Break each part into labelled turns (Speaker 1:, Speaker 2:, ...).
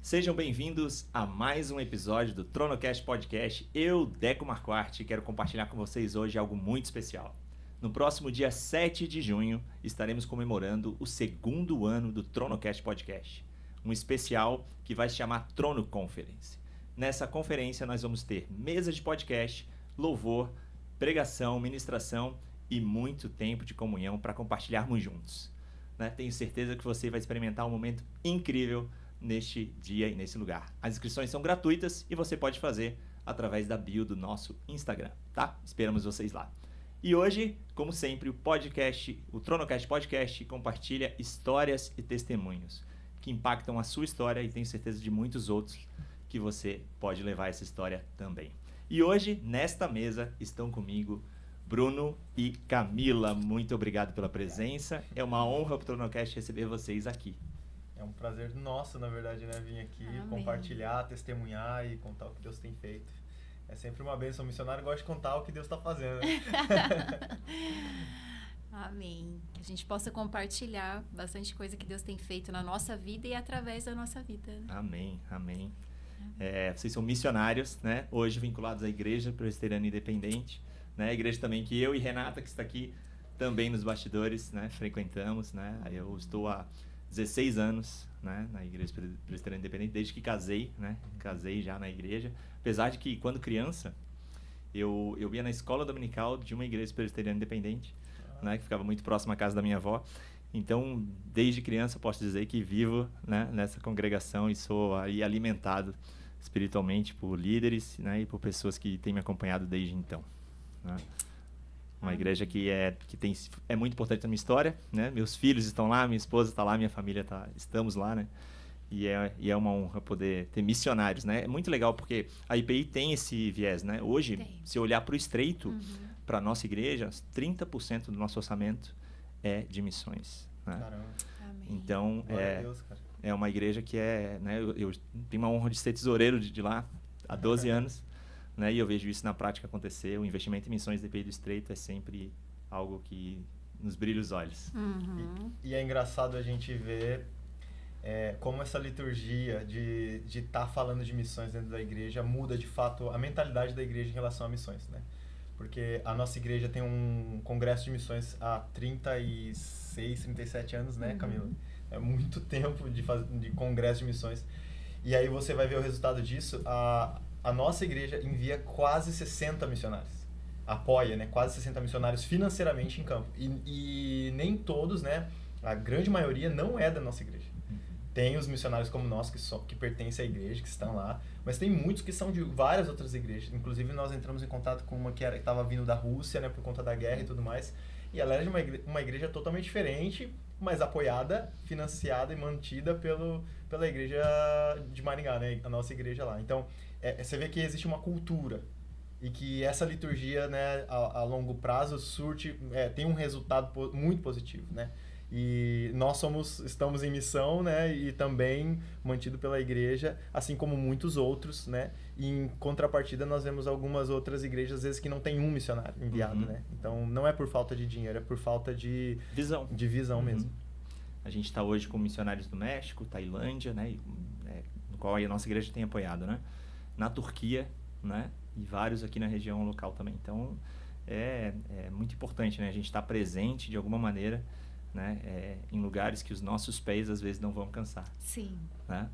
Speaker 1: Sejam bem-vindos a mais um episódio do TronoCast Podcast. Eu, Deco Marquardt, quero compartilhar com vocês hoje algo muito especial. No próximo dia 7 de junho, estaremos comemorando o segundo ano do TronoCast Podcast. Um especial que vai se chamar Trono Conference. Nessa conferência, nós vamos ter mesa de podcast, louvor, pregação, ministração e muito tempo de comunhão para compartilharmos juntos. Tenho certeza que você vai experimentar um momento incrível neste dia e nesse lugar. As inscrições são gratuitas e você pode fazer através da bio do nosso Instagram, tá? Esperamos vocês lá. E hoje, como sempre, o TronoCast Podcast compartilha histórias e testemunhos que impactam a sua história e tenho certeza de muitos outros que você pode levar essa história também. E hoje, nesta mesa, estão comigo Bruno e Camila. Muito obrigado pela presença. É uma honra para o TronoCast receber vocês aqui.
Speaker 2: É um prazer nosso, na verdade, né? Vir aqui compartilhar, testemunhar e contar o que Deus tem feito. É sempre uma bênção. O missionário gosta de contar o que Deus está fazendo, né?
Speaker 3: Amém. Que a gente possa compartilhar bastante coisa que Deus tem feito na nossa vida e através da nossa vida. Né?
Speaker 1: Amém, amém. Vocês são missionários, né? Hoje vinculados à Igreja Presbiteriana Independente, né? A igreja também que eu e Renata, que está aqui também nos bastidores, né? Frequentamos, né? Eu estou há 16 anos, né, na Igreja Presbiteriana Independente, desde que casei, né? Casei já na igreja. Apesar de que, quando criança, eu ia na escola dominical de uma igreja presbiteriana independente, né, que ficava muito próxima à casa da minha avó. Então, desde criança, eu posso dizer que vivo, né, nessa congregação e sou aí alimentado espiritualmente por líderes, né, e por pessoas que têm me acompanhado desde então, né? Uma igreja que é muito importante na minha história, né? Meus filhos estão lá, minha esposa está lá, minha família estamos lá, né? E é uma honra poder ter missionários, né? É muito legal porque a IPI tem esse viés, né? Hoje, se olhar para o estreito, para a nossa igreja, 30% do nosso orçamento é de missões, né?
Speaker 2: Caramba.
Speaker 3: Amém.
Speaker 1: Então,
Speaker 2: Deus, cara.
Speaker 1: é uma igreja que né? Eu tenho uma honra de ser tesoureiro de lá há 12 anos. Né? E eu vejo isso na prática acontecer. O investimento em missões da IPI do Estreito é sempre algo que nos brilha os olhos.
Speaker 2: E é engraçado a gente ver como essa liturgia de estar falando de missões dentro da igreja muda de fato a mentalidade da igreja em relação a missões, né? Porque a nossa igreja tem um congresso de missões há 36, 37 anos, né, Camila? É muito tempo de congresso de missões. E aí você vai ver o resultado disso. A nossa igreja envia quase 60 missionários. Apoia, né? Quase 60 missionários financeiramente em campo. E nem todos, né? A grande maioria não é da nossa igreja. Tem os missionários como nós que pertencem à igreja, que estão lá. Mas tem muitos que são de várias outras igrejas. Inclusive, nós entramos em contato com uma que estava vindo da Rússia, né? Por conta da guerra e tudo mais. E ela era de uma igreja totalmente diferente, mas apoiada, financiada e mantida pela igreja de Maringá, né? A nossa igreja lá. Então, você vê que existe uma cultura e que essa liturgia, né, a longo prazo tem um resultado muito positivo, né? E nós estamos em missão, né, e também mantido pela igreja, assim como muitos outros, né? E em contrapartida nós vemos algumas outras igrejas às vezes que não tem um missionário enviado, né? Então não é por falta de dinheiro, é por falta de visão mesmo.
Speaker 1: A gente está hoje com missionários do México, Tailândia, né, no qual a nossa igreja tem apoiado, né? Na Turquia, né? E vários aqui na região local também. Então, é muito importante, né? A gente estar presente de alguma maneira, né? Em lugares que os nossos pés às vezes não vão alcançar.
Speaker 3: Sim.
Speaker 1: Né?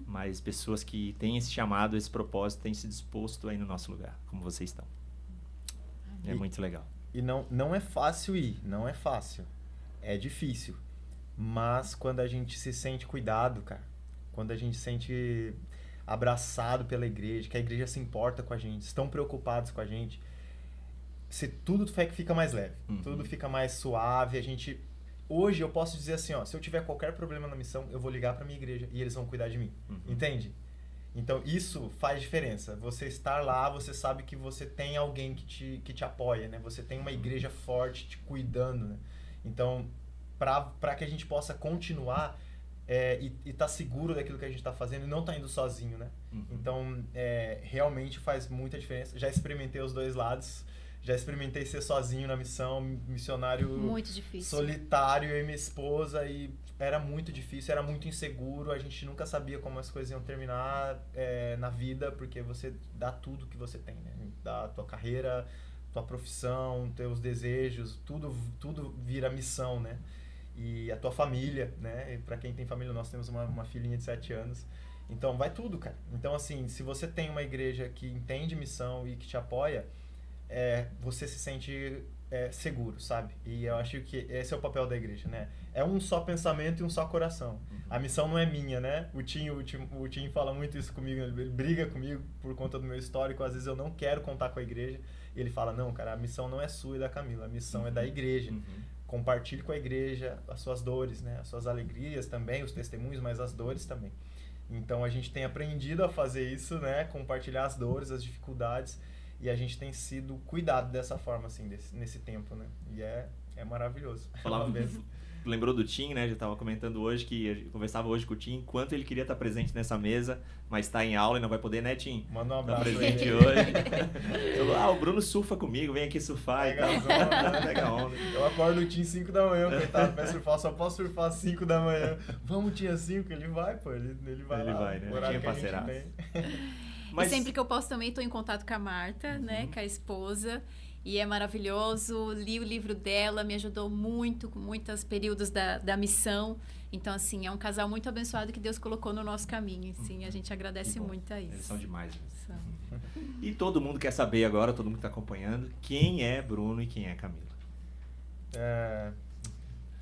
Speaker 1: Mas pessoas que têm esse chamado, esse propósito, têm se disposto aí no nosso lugar, como vocês estão. É muito legal.
Speaker 2: E não é fácil ir, não é fácil. É difícil. Mas quando a gente se sente cuidado, cara, quando a gente se sente abraçado pela igreja, que a igreja se importa com a gente, estão preocupados com a gente, tudo fica mais leve, tudo fica mais suave. Hoje eu posso dizer assim, ó, se eu tiver qualquer problema na missão, eu vou ligar para minha igreja e eles vão cuidar de mim, entende? Então isso faz diferença. Você estar lá, você sabe que você tem alguém que te apoia, né? Você tem uma igreja forte te cuidando, né? Então, para que a gente possa continuar e tá seguro daquilo que a gente está fazendo e não tá indo sozinho, né? Então, realmente faz muita diferença. Já experimentei os dois lados. Já experimentei ser sozinho na missão, missionário
Speaker 3: Muito difícil.
Speaker 2: solitário, eu e minha esposa, e era muito difícil, era muito inseguro, a gente nunca sabia como as coisas iam terminar na vida, porque você dá tudo que você tem, né? Dá a tua carreira, tua profissão, teus desejos, tudo vira missão, né? E a tua família, né? E pra quem tem família, nós temos uma filhinha de 7 anos. Então, vai tudo, cara. Então, assim, se você tem uma igreja que entende missão e que te apoia, você se sente seguro, sabe? E eu acho que esse é o papel da igreja, né? É um só pensamento e um só coração. A missão não é minha, né? O Tim fala muito isso comigo, ele briga comigo por conta do meu histórico. Às vezes eu não quero contar com a igreja. E ele fala, não, cara, a missão não é sua e da Camila, a missão é da igreja. Compartilhe com a igreja as suas dores, né? As suas alegrias também, os testemunhos, mas as dores também. Então a gente tem aprendido a fazer isso, né? Compartilhar as dores, as dificuldades, e a gente tem sido cuidado dessa forma, assim, nesse tempo, né? E é maravilhoso.
Speaker 1: Lembrou do Tim, né? Já estava comentando hoje que eu conversava hoje com o Tim, quanto ele queria estar presente nessa mesa, mas está em aula e não vai poder, né, Tim?
Speaker 2: Manda um abraço.
Speaker 1: Tá presente hoje. O Bruno surfa comigo, vem aqui surfar e tal. Pega onda.
Speaker 2: Eu acordo o Tim 5 da manhã, coitado, pra surfar, só posso surfar às 5 da manhã. Vamos, Tim, às 5? Ele vai, pô, ele vai lá.
Speaker 1: Ele vai, né?
Speaker 2: Tinha
Speaker 1: parceiraço.
Speaker 3: Mas... E sempre que eu posso também estou em contato com a Marta, né, com a esposa. E é maravilhoso, li o livro dela, me ajudou muito com muitos períodos da missão. Então, assim, é um casal muito abençoado que Deus colocou no nosso caminho. Assim, a gente agradece muito a isso.
Speaker 1: Eles são demais. E todo mundo quer saber agora, todo mundo que está acompanhando, quem é Bruno e quem é Camila?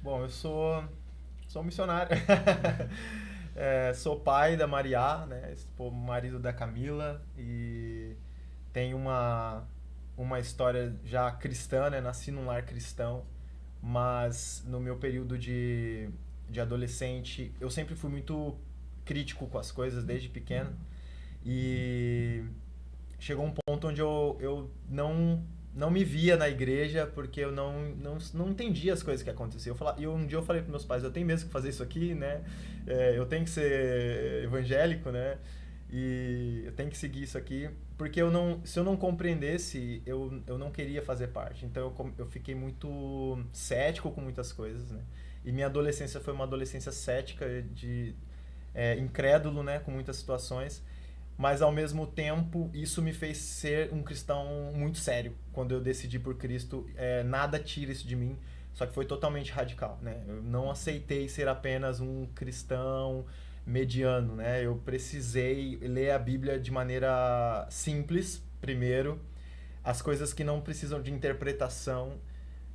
Speaker 2: Bom, eu sou missionário. Sou pai da Maria, né? Marido da Camila, e tenho uma história já cristã, né? Nasci num lar cristão, mas no meu período de adolescente, eu sempre fui muito crítico com as coisas desde pequeno, e chegou um ponto onde eu não me via na igreja, porque eu não entendia as coisas que aconteciam. E um dia eu falei para meus pais, eu tenho mesmo que fazer isso aqui, né? Eu tenho que ser evangélico, né? E eu tenho que seguir isso aqui, porque se eu não compreendesse, eu não queria fazer parte. Então eu fiquei muito cético com muitas coisas, né? E minha adolescência foi uma adolescência cética, incrédulo, né, com muitas situações. Mas ao mesmo tempo, isso me fez ser um cristão muito sério. Quando eu decidi por Cristo, nada tira isso de mim. Só que foi totalmente radical, né? Eu não aceitei ser apenas um cristão mediano, né? Eu precisei ler a Bíblia de maneira simples, primeiro, as coisas que não precisam de interpretação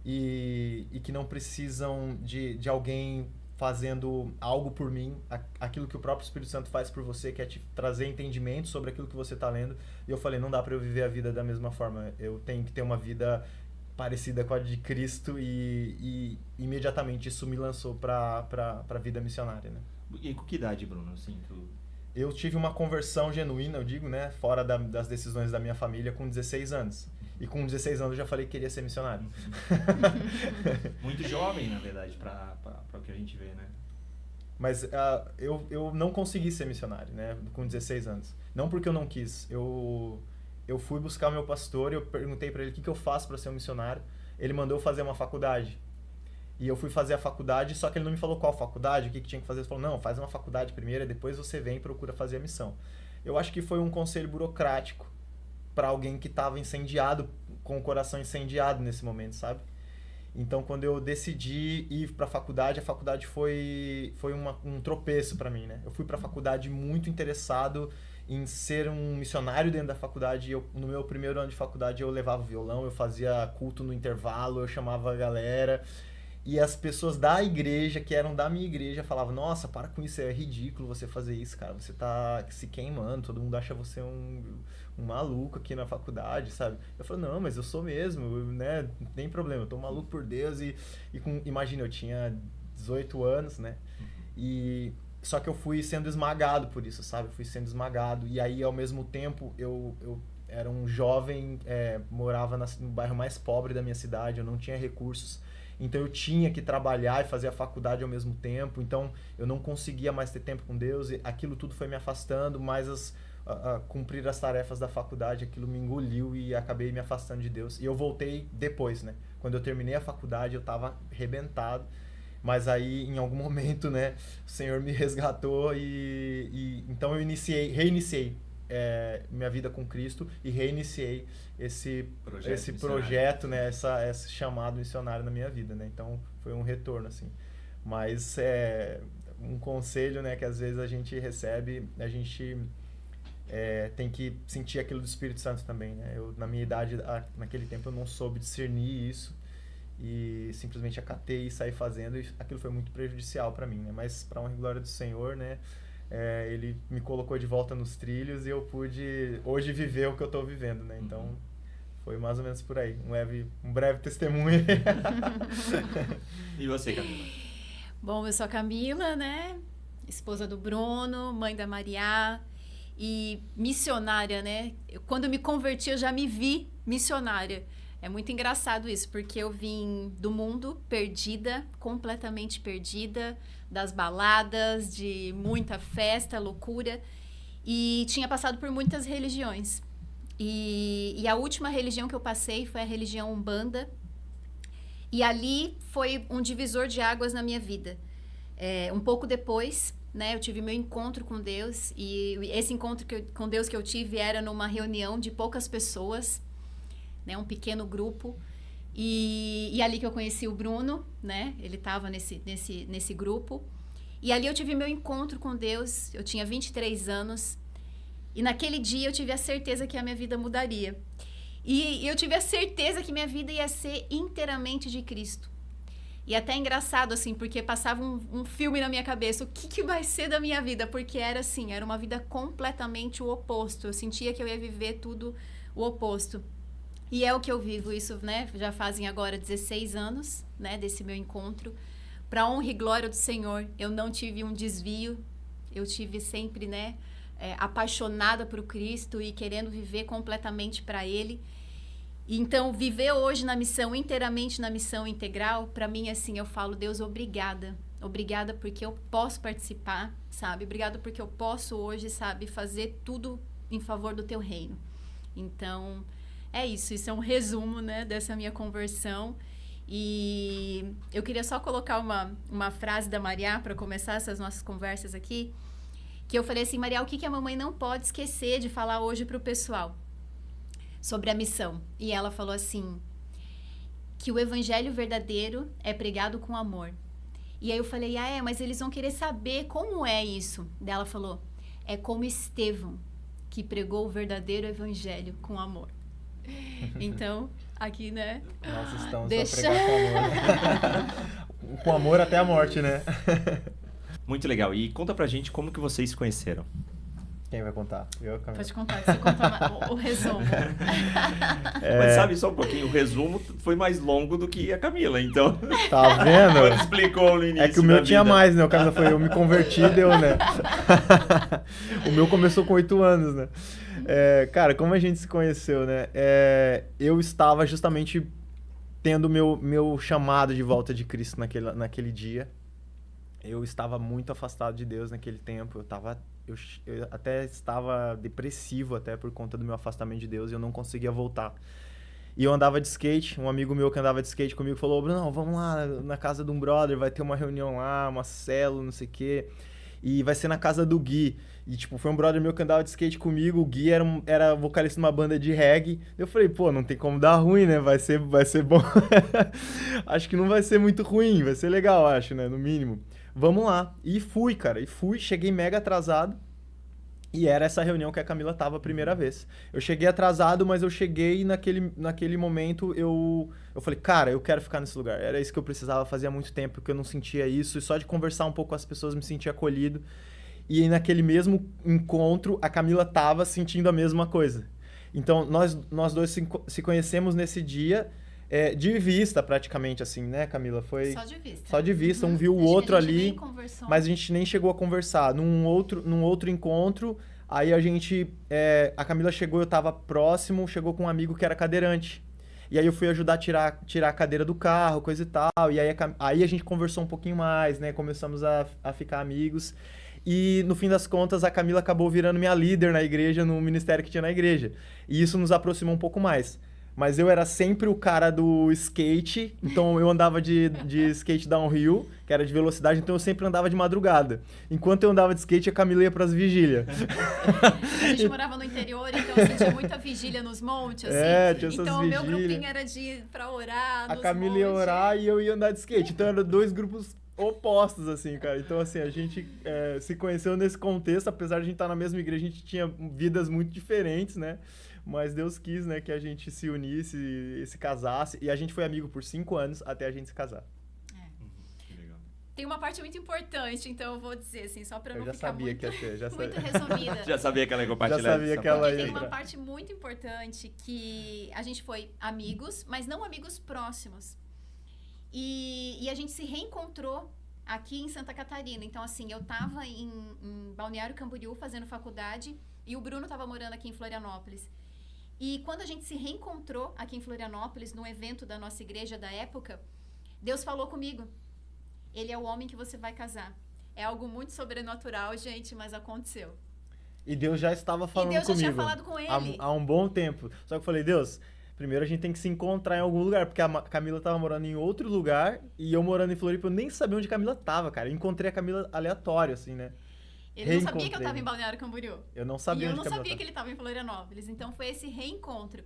Speaker 2: e que não precisam de alguém fazendo algo por mim, aquilo que o próprio Espírito Santo faz por você, que é te trazer entendimento sobre aquilo que você está lendo. E eu falei, não dá para eu viver a vida da mesma forma, eu tenho que ter uma vida parecida com a de Cristo, e imediatamente isso me lançou para a vida missionária, né?
Speaker 1: E com que idade, Bruno? Assim,
Speaker 2: Eu tive uma conversão genuína, eu digo, né, fora das decisões da minha família, com 16 anos. E com 16 anos eu já falei que queria ser missionário.
Speaker 1: Muito jovem, na verdade, para o que a gente vê, né?
Speaker 2: Mas eu não consegui ser missionário, né, com 16 anos. Não porque eu não quis. Eu fui buscar o meu pastor e eu perguntei para ele o que eu faço para ser um missionário. Ele mandou fazer uma faculdade. E eu fui fazer a faculdade, só que ele não me falou qual faculdade, o que tinha que fazer. Ele falou, não, faz uma faculdade primeiro e depois você vem e procura fazer a missão. Eu acho que foi um conselho burocrático para alguém que estava incendiado, com o coração incendiado nesse momento, sabe? Então, quando eu decidi ir para a faculdade foi um tropeço para mim, né? Eu fui para a faculdade muito interessado em ser um missionário dentro da faculdade. No meu primeiro ano de faculdade eu levava violão, eu fazia culto no intervalo, eu chamava a galera. E as pessoas da igreja, que eram da minha igreja, falavam, nossa, para com isso, é ridículo você fazer isso, cara. Você tá se queimando, todo mundo acha você um maluco aqui na faculdade, sabe? Eu falei, não, mas eu sou mesmo, né? Não tem problema, eu tô maluco por Deus. Imagina, eu tinha 18 anos, né? Só que eu fui sendo esmagado por isso, sabe? Eu fui sendo esmagado. E aí, ao mesmo tempo, eu era um jovem, morava no bairro mais pobre da minha cidade, eu não tinha recursos. Então eu tinha que trabalhar e fazer a faculdade ao mesmo tempo. Então eu não conseguia mais ter tempo com Deus. E aquilo tudo foi me afastando, mas a cumprir as tarefas da faculdade, aquilo me engoliu e acabei me afastando de Deus. E eu voltei depois, né? Quando eu terminei a faculdade, eu estava arrebentado. Mas aí, em algum momento, né, o Senhor me resgatou e então eu reiniciei minha vida com Cristo e reiniciei esse projeto, né, esse chamado missionário na minha vida, né? Então, foi um retorno, assim. Mas um conselho, né, que às vezes a gente recebe, a gente tem que sentir aquilo do Espírito Santo também, né? Eu, na minha idade, naquele tempo, eu não soube discernir isso e simplesmente acatei e saí fazendo, e aquilo foi muito prejudicial para mim, né? Mas para honra e glória do Senhor, né? Ele me colocou de volta nos trilhos e eu pude hoje viver o que eu estou vivendo, né? Então, foi mais ou menos por aí, um breve testemunho.
Speaker 1: E você, Camila?
Speaker 3: Bom, eu sou a Camila, né? Esposa do Bruno, mãe da Maria e missionária, né? Quando eu me converti, eu já me vi missionária. É muito engraçado isso, porque eu vim do mundo perdida, completamente perdida, das baladas, de muita festa, loucura, e tinha passado por muitas religiões. E a última religião que eu passei foi a religião Umbanda, e ali foi um divisor de águas na minha vida. Um pouco depois, né, eu tive meu encontro com Deus, e esse encontro com Deus que eu tive era numa reunião de poucas pessoas, né, um pequeno grupo, e ali que eu conheci o Bruno, né, ele estava nesse grupo, e ali eu tive meu encontro com Deus, eu tinha 23 anos, e naquele dia eu tive a certeza que a minha vida mudaria, e eu tive a certeza que minha vida ia ser inteiramente de Cristo. E até engraçado, assim, porque passava um filme na minha cabeça, o que vai ser da minha vida, porque era assim, era uma vida completamente o oposto, eu sentia que eu ia viver tudo o oposto. E é o que eu vivo, isso, né? Já fazem agora 16 anos, né? Desse meu encontro. Para honra e glória do Senhor, eu não tive um desvio. Eu tive sempre, né? Apaixonada por Cristo e querendo viver completamente para Ele. E então, viver hoje na missão, inteiramente na missão integral, para mim, assim, eu falo, Deus, obrigada. Obrigada porque eu posso participar, sabe? Obrigada porque eu posso hoje, sabe? Fazer tudo em favor do Teu reino. Então... isso é um resumo, né, dessa minha conversão. E eu queria só colocar uma frase da Maria para começar essas nossas conversas aqui, que eu falei assim, Maria, o que a mamãe não pode esquecer de falar hoje para o pessoal sobre a missão? E ela falou assim, que o evangelho verdadeiro é pregado com amor. E aí eu falei, mas eles vão querer saber como é isso. Daí ela falou, é como Estevão, que pregou o verdadeiro evangelho com amor. Então, aqui, né?
Speaker 2: Nós estamos a pregar com amor. Com amor até a morte, né?
Speaker 1: Muito legal. E conta pra gente como que vocês se conheceram.
Speaker 2: Quem vai contar? Eu, Camila.
Speaker 3: Pode contar, você conta o resumo.
Speaker 1: Mas sabe, só um pouquinho, o resumo foi mais longo do que a Camila, então...
Speaker 2: Tá vendo?
Speaker 1: Quando explicou no início.
Speaker 2: É que o meu tinha mais, né? O Camila foi, eu me converti e deu, né? O meu começou com 8 anos, né? Cara, como a gente se conheceu, né? Eu estava justamente tendo meu chamado de volta de Cristo naquele dia. Eu estava muito afastado de Deus naquele tempo. Eu até estava depressivo até por conta do meu afastamento de Deus e eu não conseguia voltar. E eu andava de skate, um amigo meu que andava de skate comigo falou, Bruno, vamos lá na casa de um brother, vai ter uma reunião lá, uma célula, não sei o quê. E vai ser na casa do Gui. E, tipo, foi um brother meu que andava de skate comigo. O Gui era vocalista de uma banda de reggae. Eu falei, pô, não tem como dar ruim, né? Vai ser bom. Acho que não vai ser muito ruim. Vai ser legal, acho, né? No mínimo. Vamos lá. E fui, cara. Cheguei mega atrasado. E era essa reunião que a Camila tava a primeira vez. Eu cheguei atrasado, mas eu cheguei e naquele momento eu falei, cara, eu quero ficar nesse lugar. Era isso que eu precisava, fazia muito tempo que eu não sentia isso. E só de conversar um pouco com as pessoas me sentia acolhido. E naquele mesmo encontro, a Camila tava sentindo a mesma coisa. Então, nós dois se conhecemos nesse dia, de vista praticamente, assim, né, Camila? Foi
Speaker 3: só de vista.
Speaker 2: Só de vista, um viu o outro ali, mas a gente nem chegou a conversar. Num outro encontro, aí a Camila chegou, eu tava próximo, chegou com um amigo que era cadeirante. E aí eu fui ajudar a tirar a cadeira do carro, coisa e tal. E aí a gente conversou um pouquinho mais, né? Começamos a ficar amigos. E, no fim das contas, a Camila acabou virando minha líder na igreja, no ministério que tinha na igreja. E isso nos aproximou um pouco mais. Mas eu era sempre o cara do skate, então eu andava de skate downhill, que era de velocidade, então eu sempre andava de madrugada. Enquanto eu andava de skate, a Camila ia pras vigílias.
Speaker 3: A gente morava no interior, então assim, tinha muita vigília nos montes, assim.
Speaker 2: Tinha essas
Speaker 3: então o meu
Speaker 2: vigílias.
Speaker 3: grupinho era de ir pra orar
Speaker 2: A
Speaker 3: nos
Speaker 2: Camila ia
Speaker 3: montes.
Speaker 2: orar e eu ia andar de skate. Então eram 2 grupos opostos, assim, cara. Então, assim, a gente se conheceu nesse contexto, apesar de a gente estar na mesma igreja, a gente tinha vidas muito diferentes, né? Mas Deus quis, né, que a gente se unisse e se casasse. E a gente foi amigo por 5 anos até a gente se casar.
Speaker 1: Que legal.
Speaker 3: Tem uma parte muito importante, então eu vou dizer assim, só pra não
Speaker 2: Eu já
Speaker 3: ficar
Speaker 2: sabia
Speaker 3: muito,
Speaker 2: que ia ter, já
Speaker 3: muito
Speaker 2: sabia.
Speaker 3: resumida.
Speaker 1: Já sabia que ela ia compartilhar.
Speaker 2: Já sabia
Speaker 1: essa
Speaker 2: que ela
Speaker 1: parte.
Speaker 2: ia
Speaker 3: Tem uma
Speaker 2: entrar.
Speaker 3: parte muito importante que a gente foi amigos, mas não amigos próximos. E a gente se reencontrou aqui em Santa Catarina. Então, assim, eu tava em Balneário Camboriú fazendo faculdade e o Bruno tava morando aqui em Florianópolis. E quando a gente se reencontrou aqui em Florianópolis, num evento da nossa igreja da época, Deus falou comigo. Ele é o homem que você vai casar. É algo muito sobrenatural, gente, mas aconteceu.
Speaker 2: E Deus já estava falando comigo.
Speaker 3: E Deus já tinha falado com ele.
Speaker 2: Há um bom tempo. Só que eu falei, Deus, primeiro a gente tem que se encontrar em algum lugar, porque a Camila tava morando em outro lugar e eu morando em Floripa, eu nem sabia onde a Camila tava, cara. Eu encontrei a Camila aleatório, assim, né?
Speaker 3: Ele não sabia que eu tava em Balneário Camboriú.
Speaker 2: Eu não sabia
Speaker 3: E eu
Speaker 2: onde
Speaker 3: não
Speaker 2: a Camila
Speaker 3: sabia
Speaker 2: tava.
Speaker 3: que ele tava em Florianópolis. Então foi esse reencontro.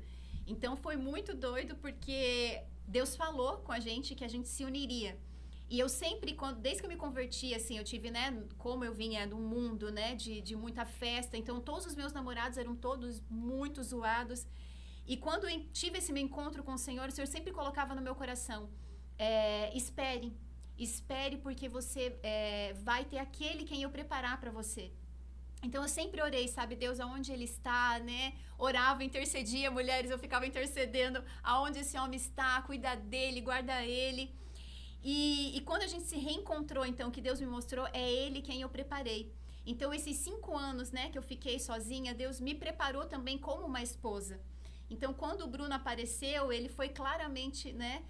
Speaker 3: Então foi muito doido porque Deus falou com a gente que a gente se uniria. E eu sempre, desde que eu me converti, assim, eu tive, né, como eu vinha do mundo, né, de muita festa. Então todos os meus namorados eram todos muito zoados. E quando eu tive esse meu encontro com o Senhor sempre colocava no meu coração, espere porque você vai ter aquele quem eu preparar para você. Então eu sempre orei, sabe, Deus, aonde ele está, né? Orava, intercedia, mulheres, eu ficava intercedendo aonde esse homem está, cuida dele, guarda ele. E quando a gente se reencontrou, então, que Deus me mostrou, é ele quem eu preparei. Então esses 5 anos, né, que eu fiquei sozinha, Deus me preparou também como uma esposa. Então, quando o Bruno apareceu, ele foi claramente, né,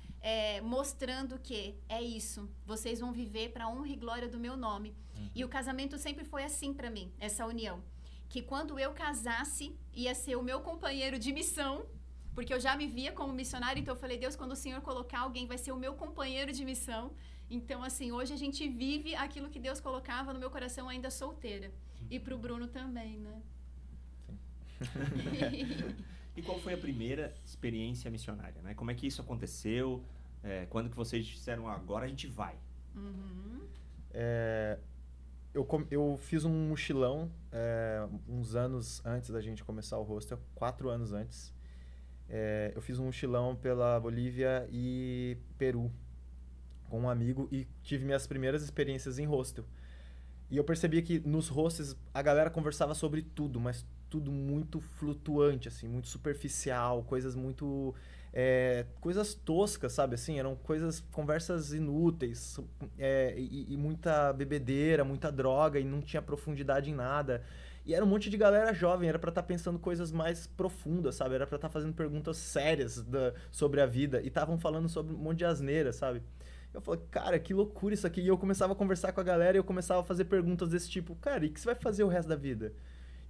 Speaker 3: mostrando que é isso. Vocês vão viver para a honra e glória do meu nome. E o casamento sempre foi assim para mim, essa união. Que quando eu casasse, ia ser o meu companheiro de missão, porque eu já me via como missionária. Então, eu falei, Deus, quando o Senhor colocar alguém, vai ser o meu companheiro de missão. Então, assim, hoje a gente vive aquilo que Deus colocava no meu coração ainda solteira. E para o Bruno também, né?
Speaker 1: E qual foi a primeira experiência missionária, né? Como é que isso aconteceu? Quando que vocês disseram, agora a gente vai?
Speaker 3: Uhum.
Speaker 2: Eu fiz um mochilão uns anos antes da gente começar o hostel, 4 anos antes. Eu fiz um mochilão pela Bolívia e Peru com um amigo e tive minhas primeiras experiências em hostel. E eu percebi que nos hostels a galera conversava sobre tudo, mas tudo muito flutuante, assim, muito superficial, coisas muito... coisas toscas, sabe, assim, eram conversas inúteis, e muita bebedeira, muita droga, e não tinha profundidade em nada. E era um monte de galera jovem, era pra estar pensando coisas mais profundas, sabe, era pra estar fazendo perguntas sérias sobre a vida, e estavam falando sobre um monte de asneira, sabe. Eu falei, cara, que loucura isso aqui. E eu começava a conversar com a galera e eu começava a fazer perguntas desse tipo, cara, e o que você vai fazer o resto da vida?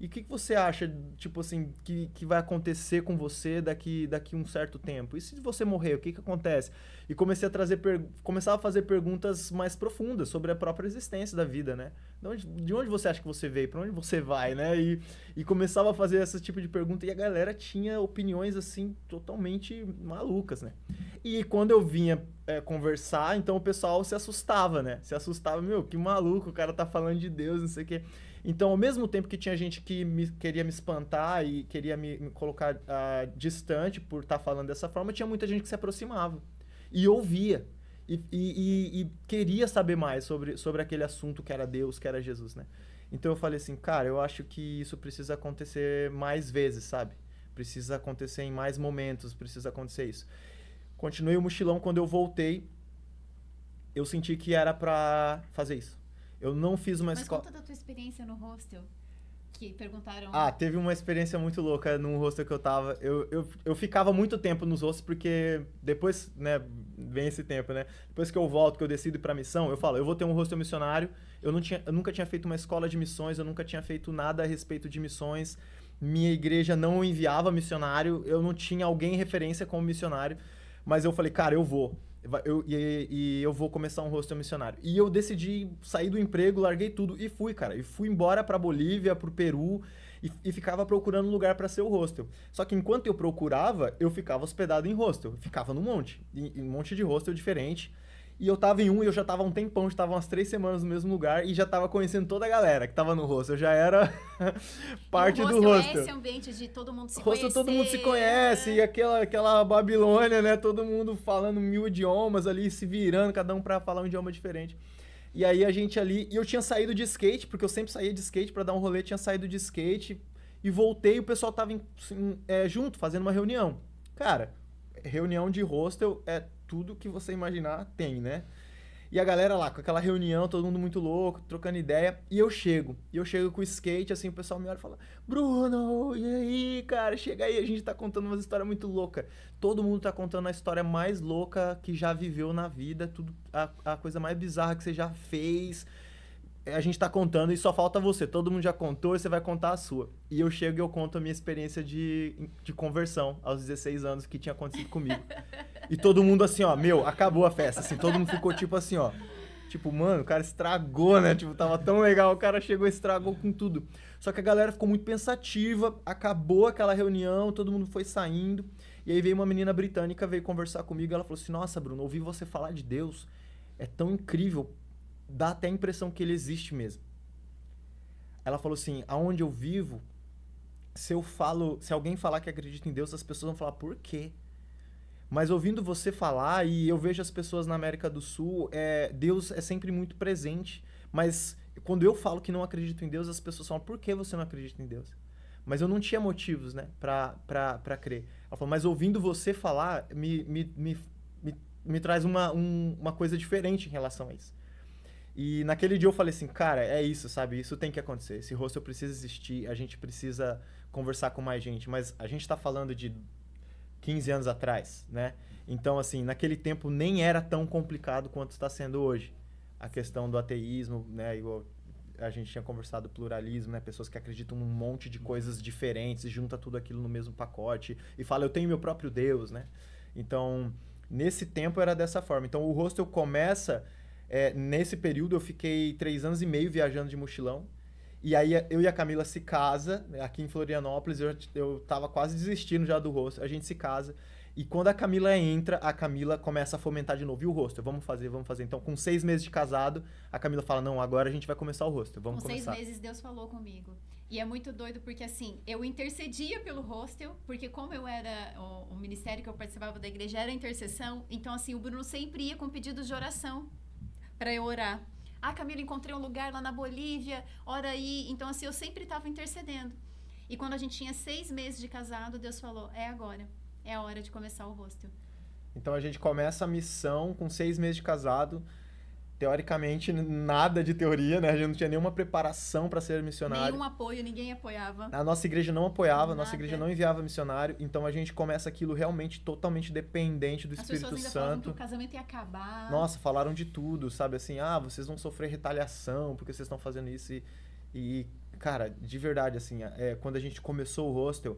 Speaker 2: E o que você acha, tipo assim, que vai acontecer com você daqui um certo tempo? E se você morrer, o que acontece? E começava a fazer perguntas mais profundas sobre a própria existência da vida, né? De onde você acha que você veio? Pra onde você vai, né? E começava a fazer esse tipo de pergunta e a galera tinha opiniões, assim, totalmente malucas, né? E quando eu vinha conversar, então o pessoal se assustava, né? Se assustava, meu, que maluco, o cara tá falando de Deus, não sei o quê. Então, ao mesmo tempo que tinha gente que queria me espantar e queria me colocar distante por estar falando dessa forma, tinha muita gente que se aproximava e ouvia e queria saber mais sobre aquele assunto que era Deus, que era Jesus, né? Então eu falei assim, cara, eu acho que isso precisa acontecer mais vezes, sabe? Precisa acontecer em mais momentos, precisa acontecer isso. Continuei o mochilão, quando eu voltei, eu senti que era pra fazer isso. Eu não fiz uma escola...
Speaker 3: Mas conta da tua experiência no hostel. que perguntaram...
Speaker 2: Teve uma experiência muito louca num hostel que eu tava. Eu ficava muito tempo nos hostels porque depois, né, vem esse tempo, né? Depois que eu volto, que eu decido ir pra missão, eu falo, eu vou ter um hostel missionário. Eu nunca tinha feito uma escola de missões, eu nunca tinha feito nada a respeito de missões. Minha igreja não enviava missionário, eu não tinha alguém em referência como missionário. Mas eu falei, cara, eu vou. Eu vou começar um hostel missionário. E eu decidi sair do emprego, larguei tudo e fui, cara. E fui embora pra Bolívia, pro Peru e ficava procurando um lugar pra ser o hostel. Só que enquanto eu procurava, eu ficava hospedado em hostel. Ficava num monte. Em um monte de hostel diferente. E eu tava em um e eu já tava há um tempão, já tava umas 3 semanas no mesmo lugar e já tava conhecendo toda a galera que tava no hostel. Eu já era parte do hostel.
Speaker 3: É esse ambiente de todo mundo se
Speaker 2: conhecer. Todo mundo se conhece, e aquela Babilônia, né? Todo mundo falando 1000 idiomas ali, se virando, cada um pra falar um idioma diferente. E aí a gente ali... E eu tinha saído de skate, porque eu sempre saía de skate pra dar um rolê, tinha saído de skate e voltei e o pessoal tava junto, fazendo uma reunião. Cara, reunião de hostel é tudo que você imaginar tem, né? E a galera lá, com aquela reunião, todo mundo muito louco, trocando ideia, e eu chego com o skate, assim, o pessoal me olha e fala, Bruno, e aí, cara, chega aí, a gente tá contando uma história muito louca. Todo mundo tá contando a história mais louca que já viveu na vida, tudo, a coisa mais bizarra que você já fez. A gente tá contando e só falta você. Todo mundo já contou e você vai contar a sua. E eu chego e eu conto a minha experiência de conversão aos 16 anos que tinha acontecido comigo. E todo mundo assim, ó, acabou a festa. Assim, todo mundo ficou tipo assim, ó. Tipo, mano, o cara estragou, né? Tipo, tava tão legal, o cara chegou e estragou com tudo. Só que a galera ficou muito pensativa, acabou aquela reunião, todo mundo foi saindo. E aí veio uma menina britânica, veio conversar comigo, ela falou assim, nossa, Bruno, ouvi você falar de Deus, é tão incrível, dá até a impressão que ele existe mesmo. Ela falou assim, aonde eu vivo, se alguém falar que acredita em Deus, as pessoas vão falar, por quê? Mas ouvindo você falar, e eu vejo as pessoas na América do Sul, Deus é sempre muito presente. Mas quando eu falo que não acredito em Deus, as pessoas falam, por que você não acredita em Deus? Mas eu não tinha motivos, né, pra crer. Ela falou, mas ouvindo você falar, me traz uma coisa diferente em relação a isso. E naquele dia eu falei assim, cara, é isso, sabe? Isso tem que acontecer. Esse hostel precisa existir, a gente precisa conversar com mais gente. Mas a gente tá falando de 15 anos atrás, né? Então, assim, naquele tempo nem era tão complicado quanto está sendo hoje. A questão do ateísmo, né? Igual a gente tinha conversado, pluralismo, né? Pessoas que acreditam num monte de coisas diferentes e junta tudo aquilo no mesmo pacote e fala, eu tenho meu próprio Deus, né? Então, nesse tempo era dessa forma. Então, o hostel começa... nesse período, eu fiquei 3 anos e meio viajando de mochilão. E aí, eu e a Camila se casa, aqui em Florianópolis, eu tava quase desistindo já do hostel, a gente se casa. E quando a Camila entra, a Camila começa a fomentar de novo. E o hostel? Vamos fazer. Então, com 6 meses de casado, a Camila fala, não, agora a gente vai começar o hostel, vamos começar.
Speaker 3: Com 6 meses, Deus falou comigo. E é muito doido porque, assim, eu intercedia pelo hostel, porque como eu era, o ministério que eu participava da igreja era intercessão, então, assim, o Bruno sempre ia com pedidos de oração para eu orar. Ah, Camila, encontrei um lugar lá na Bolívia, ora aí. Então, assim, eu sempre estava intercedendo. E quando a gente tinha 6 meses de casado, Deus falou, é agora. É a hora de começar o hostel.
Speaker 2: Então, a gente começa a missão com 6 meses de casado. Teoricamente, nada de teoria, né? A gente não tinha nenhuma preparação para ser missionário.
Speaker 3: Nenhum apoio, ninguém apoiava.
Speaker 2: A nossa igreja não apoiava, a nossa
Speaker 3: Nada.
Speaker 2: igreja não enviava missionário. Então, a gente começa aquilo realmente totalmente dependente do Espírito
Speaker 3: As pessoas ainda falavam que
Speaker 2: Santo.
Speaker 3: o casamento ia acabar.
Speaker 2: Nossa, falaram de tudo, sabe? Assim, vocês vão sofrer retaliação porque vocês estão fazendo isso. E, cara, de verdade, assim, quando a gente começou o hostel,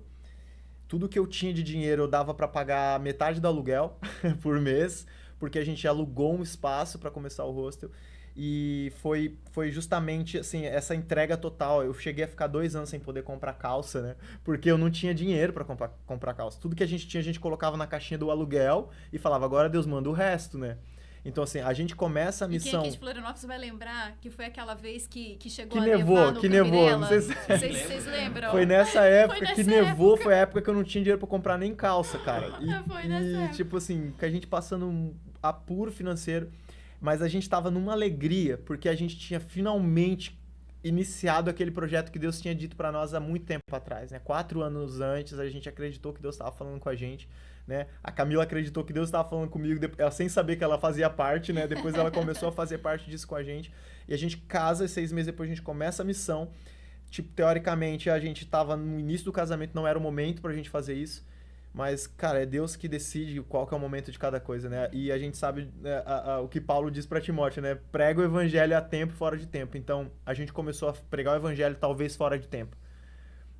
Speaker 2: tudo que eu tinha de dinheiro eu dava para pagar metade do aluguel por mês, porque a gente alugou um espaço para começar o hostel. E foi justamente, assim, essa entrega total. Eu cheguei a ficar 2 anos sem poder comprar calça, né? Porque eu não tinha dinheiro para comprar calça. Tudo que a gente tinha, a gente colocava na caixinha do aluguel e falava, agora Deus manda o resto, né? Então, assim, a gente começa a missão...
Speaker 3: E quem aqui de Florianópolis vai lembrar que foi aquela vez que chegou
Speaker 2: que
Speaker 3: a nevar no
Speaker 2: nevou. Não sei se...
Speaker 3: Vocês lembram?
Speaker 2: Foi nessa época
Speaker 3: Foi
Speaker 2: que
Speaker 3: nessa
Speaker 2: nevou,
Speaker 3: época.
Speaker 2: foi a época que eu não tinha dinheiro pra comprar nem calça, cara.
Speaker 3: Foi nessa época.
Speaker 2: Tipo assim, que a gente passando um apuro financeiro, mas a gente tava numa alegria, porque a gente tinha finalmente iniciado aquele projeto que Deus tinha dito pra nós há muito tempo atrás, né? 4 anos antes, a gente acreditou que Deus estava falando com a gente, né? A Camila acreditou que Deus estava falando comigo, ela sem saber que ela fazia parte, né? Depois ela começou a fazer parte disso com a gente. E a gente casa, 6 meses depois a gente começa a missão. tipo, teoricamente, a gente tava no início do casamento, não era o momento pra gente fazer isso. Mas, cara, é Deus que decide qual que é o momento de cada coisa, né? E a gente sabe o que Paulo diz pra Timóteo, né? Prega o evangelho a tempo e fora de tempo. Então, a gente começou a pregar o evangelho talvez fora de tempo.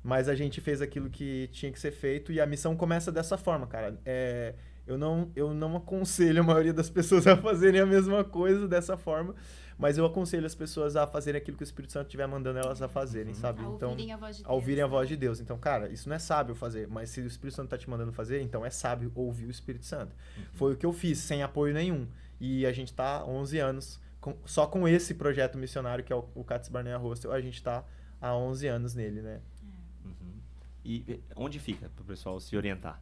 Speaker 2: Mas a gente fez aquilo que tinha que ser feito e a missão começa dessa forma, cara. Eu não aconselho a maioria das pessoas a fazerem a mesma coisa dessa forma, mas eu aconselho as pessoas a fazerem aquilo que o Espírito Santo estiver mandando elas a fazerem, sabe?
Speaker 3: A ouvirem a voz de
Speaker 2: a ouvirem
Speaker 3: Deus,
Speaker 2: a voz de Deus. Então, cara, isso não é sábio fazer, mas se o Espírito Santo tá te mandando fazer, então é sábio ouvir o Espírito Santo. Foi o que eu fiz, sem apoio nenhum. E a gente tá 11 anos, só com esse projeto missionário, que é o Cats Barnea Hostel, a gente tá há 11 anos nele, né?
Speaker 1: E onde fica, para o pessoal se orientar?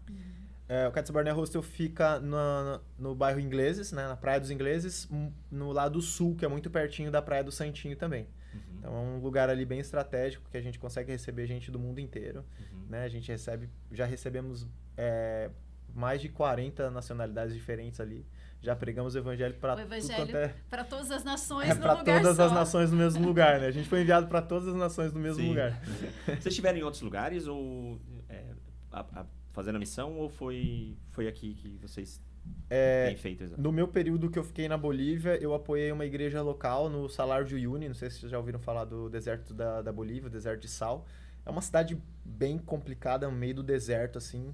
Speaker 2: O Cats Barnea Hostel fica no bairro Ingleses, né, na Praia dos Ingleses, no lado sul, que é muito pertinho da Praia do Santinho também. Então é um lugar ali bem estratégico, que a gente consegue receber gente do mundo inteiro. Né? A gente já recebemos mais de 40 nacionalidades diferentes ali. Já pregamos o evangelho para
Speaker 3: para todas as nações no lugar só.
Speaker 2: Para todas as nações no mesmo lugar, né? A gente foi enviado para todas as nações no mesmo lugar.
Speaker 1: Vocês estiveram em outros lugares ou fazendo a missão ou foi aqui que vocês têm feito? Exatamente?
Speaker 2: No meu período que eu fiquei na Bolívia, eu apoiei uma igreja local no Salar de Uyuni. Não sei se vocês já ouviram falar do deserto da Bolívia, o deserto de sal. É uma cidade bem complicada, no meio do deserto, assim.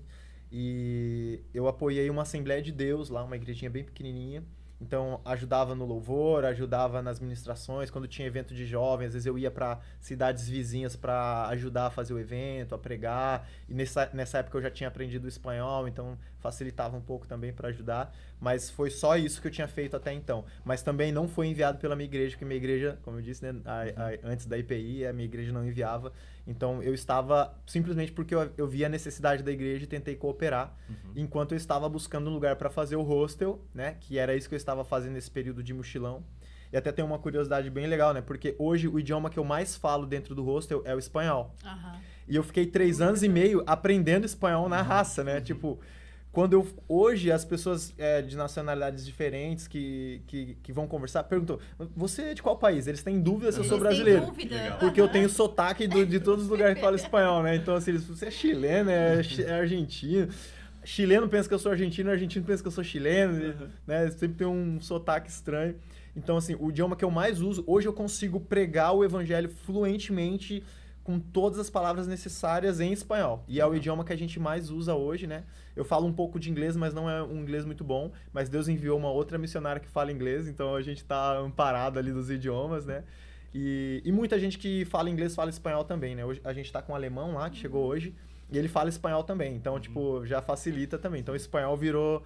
Speaker 2: E eu apoiei uma Assembleia de Deus lá, uma igrejinha bem pequenininha. Então, ajudava no louvor, ajudava nas ministrações. Quando tinha evento de jovens, às vezes eu ia para cidades vizinhas para ajudar a fazer o evento, a pregar. E nessa época eu já tinha aprendido o espanhol, então facilitava um pouco também para ajudar. Mas foi só isso que eu tinha feito até então. Mas também não foi enviado pela minha igreja, porque minha igreja, como eu disse, né, antes da IPI, a minha igreja não enviava. Então, eu estava simplesmente porque eu vi a necessidade da igreja e tentei cooperar, enquanto eu estava buscando um lugar para fazer o hostel, né? Que era isso que eu estava fazendo nesse período de mochilão. E até tem uma curiosidade bem legal, né? Porque hoje o idioma que eu mais falo dentro do hostel é o espanhol. E eu fiquei 3 anos e meio aprendendo espanhol na raça, né? Tipo... Hoje, as pessoas de nacionalidades diferentes que vão conversar perguntam, você é de qual país? Eles têm dúvida se eu sou brasileiro. Porque eu tenho sotaque de todos os lugares que falam espanhol, né? Então, assim, você é chileno, é argentino. Chileno pensa que eu sou argentino pensa que eu sou chileno, né? Sempre tem um sotaque estranho. Então, assim, o idioma que eu mais uso, hoje eu consigo pregar o evangelho fluentemente com todas as palavras necessárias em espanhol. E é o idioma que a gente mais usa hoje, né? Eu falo um pouco de inglês, mas não é um inglês muito bom. Mas Deus enviou uma outra missionária que fala inglês, então a gente tá amparado ali dos idiomas, né? E muita gente que fala inglês fala espanhol também, né? Hoje, a gente tá com um alemão lá, que chegou hoje, e ele fala espanhol também. Então, tipo, já facilita também. Então, o espanhol virou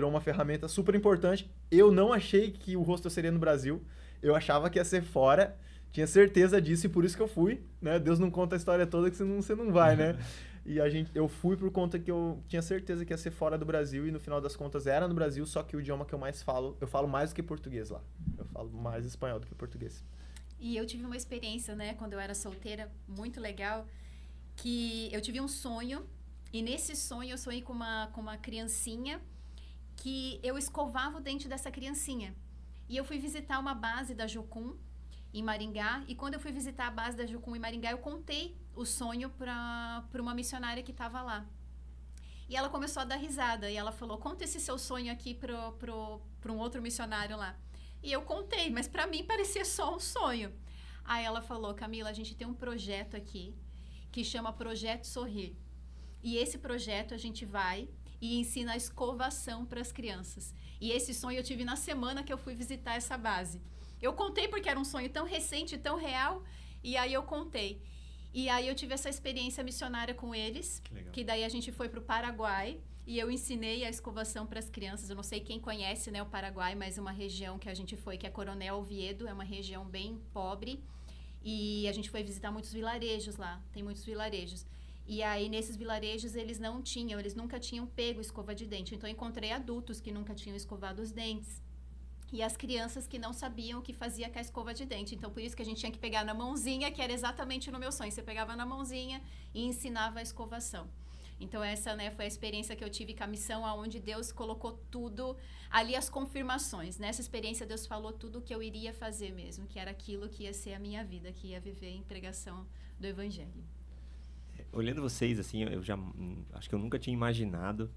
Speaker 2: uma ferramenta super importante. Eu não achei que o hostel seria no Brasil. Eu achava que ia ser fora. Tinha certeza disso e por isso que eu fui, né? Deus não conta a história toda que você não vai, né? E eu fui por conta que eu tinha certeza que ia ser fora do Brasil e no final das contas era no Brasil, só que o idioma que eu mais falo, eu falo mais do que português lá. Eu falo mais espanhol do que português.
Speaker 3: E eu tive uma experiência, né, quando eu era solteira, muito legal, que eu tive um sonho e nesse sonho eu sonhei com uma criancinha que eu escovava o dente dessa criancinha. E eu fui visitar uma base da Jocum, em Maringá, e quando eu fui visitar a base da Jocum em Maringá, eu contei o sonho para uma missionária que estava lá. E ela começou a dar risada, e ela falou, conta esse seu sonho aqui para um outro missionário lá. E eu contei, mas para mim parecia só um sonho. Aí ela falou, Camila, a gente tem um projeto aqui, que chama Projeto Sorrir. E esse projeto a gente vai e ensina a escovação para as crianças. E esse sonho eu tive na semana que eu fui visitar essa base. Eu contei porque era um sonho tão recente, tão real, e aí eu contei. E aí eu tive essa experiência missionária com eles, que daí a gente foi para o Paraguai, e eu ensinei a escovação para as crianças. Eu não sei quem conhece, né, o Paraguai, mas uma região que a gente foi, que é Coronel Oviedo, é uma região bem pobre, e a gente foi visitar muitos vilarejos lá, tem muitos vilarejos. E aí, nesses vilarejos, eles nunca tinham pego escova de dente. Então, eu encontrei adultos que nunca tinham escovado os dentes. E as crianças que não sabiam o que fazia com a escova de dente. Então, por isso que a gente tinha que pegar na mãozinha, que era exatamente no meu sonho. Você pegava na mãozinha e ensinava a escovação. Então, essa, né, foi a experiência que eu tive com a missão, onde Deus colocou tudo ali, as confirmações. Nessa experiência, Deus falou tudo o que eu iria fazer mesmo, que era aquilo que ia ser a minha vida, que ia viver em pregação do Evangelho.
Speaker 1: Olhando vocês, assim, eu já acho que eu nunca tinha imaginado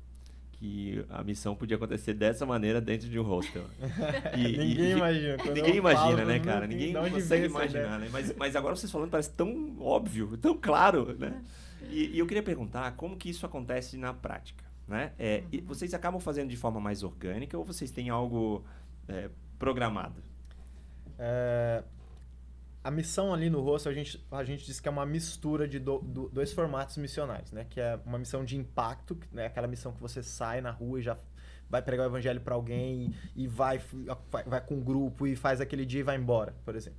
Speaker 1: que a missão podia acontecer dessa maneira dentro de um hostel.
Speaker 2: Ninguém imagina.
Speaker 1: Ninguém imagina, né, cara? Ninguém consegue imaginar, né? Mas agora vocês falando parece tão óbvio, tão claro, né? E eu queria perguntar como que isso acontece na prática, né? E vocês acabam fazendo de forma mais orgânica ou vocês têm algo programado?
Speaker 2: A missão ali no hostel, a gente diz que é uma mistura de dois formatos missionais, né? Que é uma missão de impacto, né? Aquela missão que você sai na rua e já vai pregar o evangelho para alguém e vai com um grupo e faz aquele dia e vai embora, por exemplo.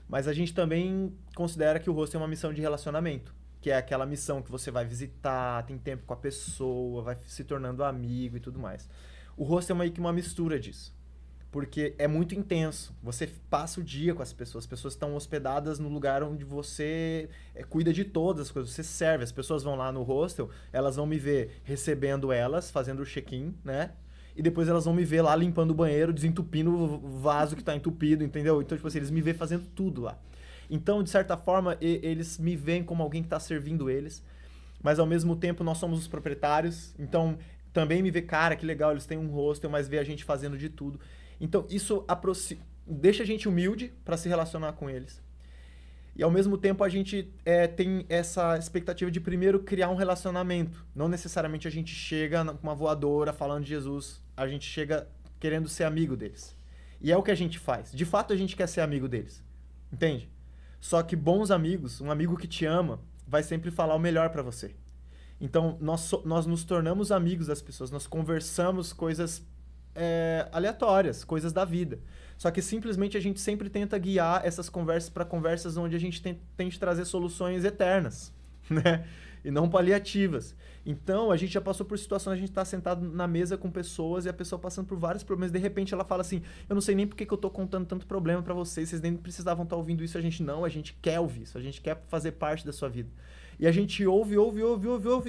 Speaker 2: Mas a gente também considera que o hostel é uma missão de relacionamento, que é aquela missão que você vai visitar, tem tempo com a pessoa, vai se tornando amigo e tudo mais. O hostel é meio que uma mistura disso. Porque é muito intenso. Você passa o dia com as pessoas estão hospedadas no lugar onde você cuida de todas as coisas, você serve. As pessoas vão lá no hostel, elas vão me ver recebendo elas, fazendo o check-in, né? E depois elas vão me ver lá limpando o banheiro, desentupindo o vaso que tá entupido, entendeu? Então, tipo assim, eles me veem fazendo tudo lá. Então, de certa forma, eles me veem como alguém que tá servindo eles, mas ao mesmo tempo nós somos os proprietários, então também me vê, cara, que legal, eles têm um hostel, mas vê a gente fazendo de tudo. Então, isso deixa a gente humilde para se relacionar com eles. E, ao mesmo tempo, a gente tem essa expectativa de, primeiro, criar um relacionamento. Não necessariamente a gente chega com uma voadora falando de Jesus. A gente chega querendo ser amigo deles. E é o que a gente faz. De fato, a gente quer ser amigo deles. Entende? Só que bons amigos, um amigo que te ama, vai sempre falar o melhor para você. Então, nós nos tornamos amigos das pessoas. Nós conversamos coisas aleatórias, coisas da vida. Só que simplesmente a gente sempre tenta guiar essas conversas para conversas onde a gente tente trazer soluções eternas, né? E não paliativas. Então, a gente já passou por situações, a gente tá sentado na mesa com pessoas e a pessoa passando por vários problemas. De repente, ela fala assim, eu não sei nem por que eu tô contando tanto problema para vocês nem precisavam estar ouvindo isso. A gente quer ouvir isso, a gente quer fazer parte da sua vida. E a gente ouve,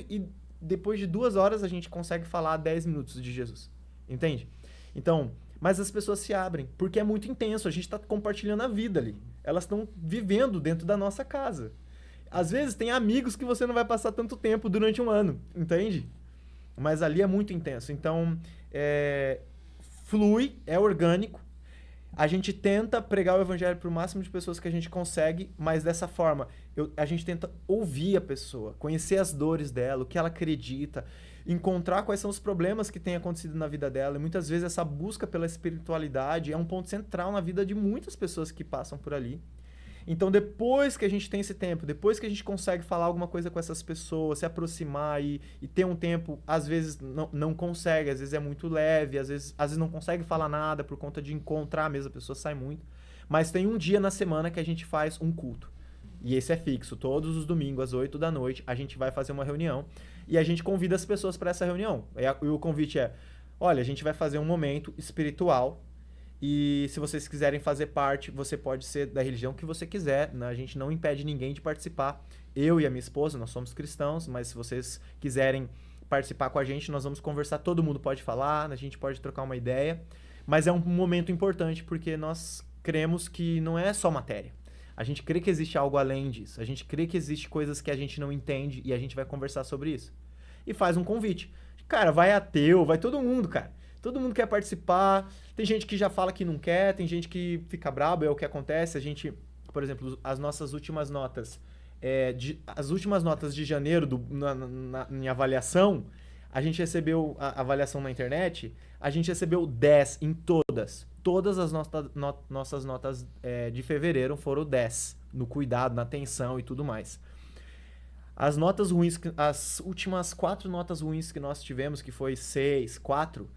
Speaker 2: e depois de 2 horas a gente consegue falar 10 minutos de Jesus. Entende? Então, mas as pessoas se abrem, porque é muito intenso, a gente está compartilhando a vida ali. Elas estão vivendo dentro da nossa casa. Às vezes tem amigos que você não vai passar tanto tempo durante um ano, entende? Mas ali é muito intenso. Então, flui, é orgânico. A gente tenta pregar o evangelho para o máximo de pessoas que a gente consegue, mas dessa forma, a gente tenta ouvir a pessoa, conhecer as dores dela, o que ela acredita, encontrar quais são os problemas que têm acontecido na vida dela. E muitas vezes essa busca pela espiritualidade é um ponto central na vida de muitas pessoas que passam por ali. Então, depois que a gente tem esse tempo, depois que a gente consegue falar alguma coisa com essas pessoas, se aproximar e ter um tempo, às vezes não consegue, às vezes é muito leve, às vezes não consegue falar nada por conta de encontrar mesmo, a pessoa sai muito. Mas tem um dia na semana que a gente faz um culto. E esse é fixo, todos os domingos, às 8 da noite, a gente vai fazer uma reunião e a gente convida as pessoas para essa reunião. E o convite é, olha, a gente vai fazer um momento espiritual e se vocês quiserem fazer parte, você pode ser da religião que você quiser, né? A gente não impede ninguém de participar. Eu e a minha esposa, nós somos cristãos, mas se vocês quiserem participar com a gente, nós vamos conversar, todo mundo pode falar, a gente pode trocar uma ideia, mas é um momento importante porque nós cremos que não é só matéria. A gente crê que existe algo além disso. A gente crê que existe coisas que a gente não entende e a gente vai conversar sobre isso. E faz um convite. Cara, vai ateu, vai todo mundo, cara. Todo mundo quer participar. Tem gente que já fala que não quer, tem gente que fica brabo, é o que acontece. A gente, por exemplo, as nossas últimas notas, as últimas notas de janeiro em avaliação, a gente recebeu a avaliação na internet, a gente recebeu 10 em todas. Todas as nossas notas de fevereiro foram 10, no cuidado, na atenção e tudo mais. As notas ruins, as últimas 4 notas ruins que nós tivemos, que foi 6, 4,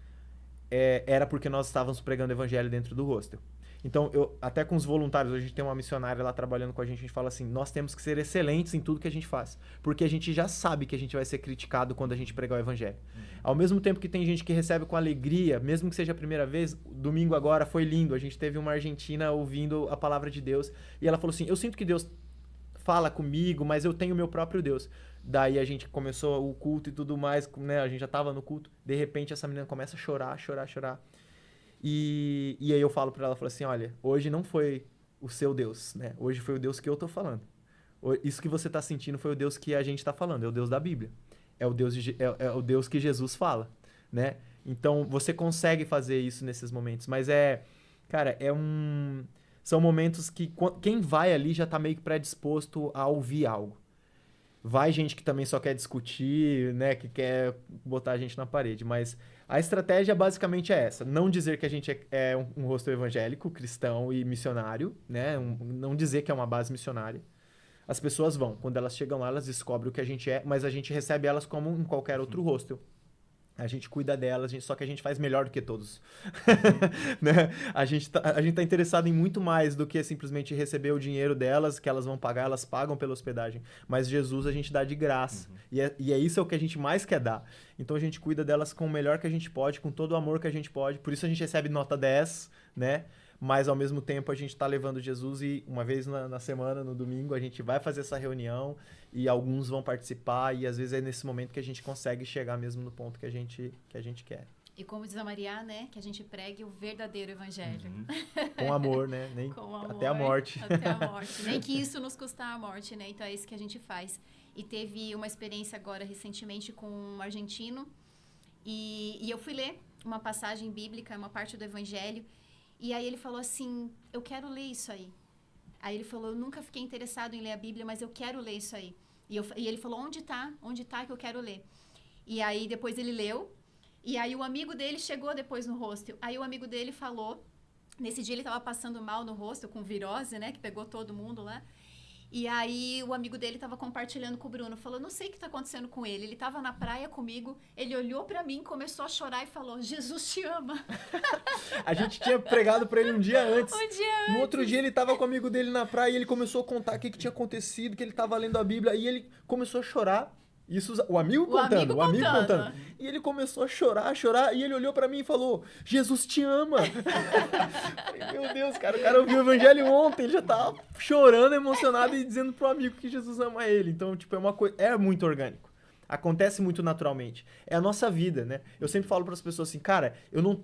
Speaker 2: era porque nós estávamos pregando o evangelho dentro do hostel. Então, até com os voluntários, a gente tem uma missionária lá trabalhando com a gente fala assim, nós temos que ser excelentes em tudo que a gente faz, porque a gente já sabe que a gente vai ser criticado quando a gente pregar o evangelho. Ao mesmo tempo que tem gente que recebe com alegria, mesmo que seja a primeira vez, domingo agora foi lindo, a gente teve uma argentina ouvindo a palavra de Deus, e ela falou assim, eu sinto que Deus fala comigo, mas eu tenho o meu próprio Deus. Daí a gente começou o culto e tudo mais, né? A gente já tava no culto. De repente essa menina começa a chorar. E aí eu falo pra ela, falo assim, olha, hoje não foi o seu Deus, né? Hoje foi o Deus que eu tô falando. Isso que você tá sentindo foi o Deus que a gente tá falando, é o Deus da Bíblia. É o Deus que Jesus fala, né? Então você consegue fazer isso nesses momentos, mas cara, são momentos que quem vai ali já tá meio que predisposto a ouvir algo. Vai gente que também só quer discutir, né? Que quer botar a gente na parede. Mas a estratégia basicamente é essa. Não dizer que a gente é um hostel evangélico, cristão e missionário, né? Não dizer que é uma base missionária. As pessoas vão. Quando elas chegam lá, elas descobrem o que a gente é, mas a gente recebe elas como em qualquer outro hostel. A gente cuida delas, só que a gente faz melhor do que todos. Né? A gente tá interessado em muito mais do que simplesmente receber o dinheiro delas, que elas vão pagar, elas pagam pela hospedagem. Mas Jesus a gente dá de graça. E é isso o que a gente mais quer dar. Então a gente cuida delas com o melhor que a gente pode, com todo o amor que a gente pode. Por isso a gente recebe nota 10, né? Mas ao mesmo tempo a gente está levando Jesus e uma vez na semana, no domingo, a gente vai fazer essa reunião e alguns vão participar e às vezes é nesse momento que a gente consegue chegar mesmo no ponto que a gente quer.
Speaker 3: E como diz a Maria, né, que a gente pregue o verdadeiro evangelho.
Speaker 2: Com amor, né?
Speaker 3: Amor,
Speaker 2: até a morte.
Speaker 3: Até a morte. Nem que isso nos custar a morte, né? Então é isso que a gente faz. E teve uma experiência agora recentemente com um argentino e eu fui ler uma passagem bíblica, uma parte do evangelho. E aí ele falou assim, eu quero ler isso aí. Aí ele falou, eu nunca fiquei interessado em ler a Bíblia, mas eu quero ler isso aí. E ele falou, onde tá que eu quero ler? E aí depois ele leu, e aí o amigo dele chegou depois no hostel. Aí o amigo dele falou, nesse dia ele estava passando mal no hostel, com virose, né, que pegou todo mundo lá. E aí o amigo dele estava compartilhando com o Bruno, falou, não sei o que está acontecendo com ele. Ele estava na praia comigo, ele olhou para mim, começou a chorar e falou, Jesus te ama.
Speaker 2: A gente tinha pregado para ele um dia antes.
Speaker 3: No
Speaker 2: outro dia ele estava com o amigo dele na praia e ele começou a contar o que tinha acontecido, que ele estava lendo a Bíblia e ele começou a chorar. Isso, o amigo contando. E ele começou a chorar, e ele olhou pra mim e falou, Jesus te ama. Meu Deus, cara, o cara ouviu o evangelho ontem, ele já tava chorando, emocionado e dizendo pro amigo que Jesus ama ele. Então, tipo, é muito orgânico. Acontece muito naturalmente. É a nossa vida, né? Eu sempre falo pras pessoas assim, cara,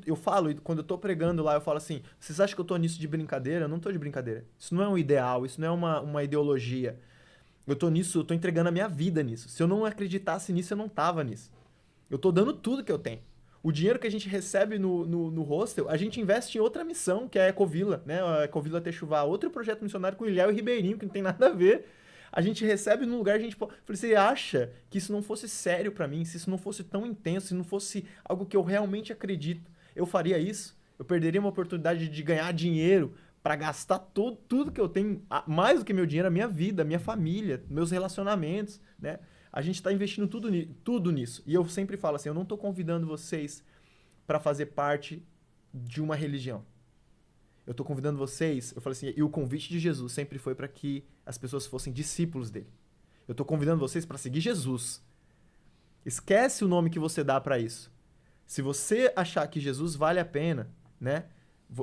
Speaker 2: eu falo, quando eu tô pregando lá, eu falo assim, vocês acham que eu tô nisso de brincadeira? Eu não tô de brincadeira. Isso não é um ideal, isso não é uma ideologia. Eu tô entregando a minha vida nisso. Se eu não acreditasse nisso, eu não tava nisso. Eu tô dando tudo que eu tenho. O dinheiro que a gente recebe no hostel, a gente investe em outra missão, que é a Ecovila, né? A Ecovila Techuvá, outro projeto missionário com o Ilhéu e Ribeirinho, que não tem nada a ver. A gente recebe num lugar, falei, você acha que isso não fosse sério pra mim, se isso não fosse tão intenso, se não fosse algo que eu realmente acredito, eu faria isso? Eu perderia uma oportunidade de ganhar dinheiro para gastar tudo que eu tenho, mais do que meu dinheiro, a minha vida, a minha família, meus relacionamentos, né? A gente está investindo tudo nisso. E eu sempre falo assim, eu não estou convidando vocês para fazer parte de uma religião. Eu estou convidando vocês, eu falo assim, e o convite de Jesus sempre foi para que as pessoas fossem discípulos dele. Eu estou convidando vocês para seguir Jesus. Esquece o nome que você dá para isso. Se você achar que Jesus vale a pena, né?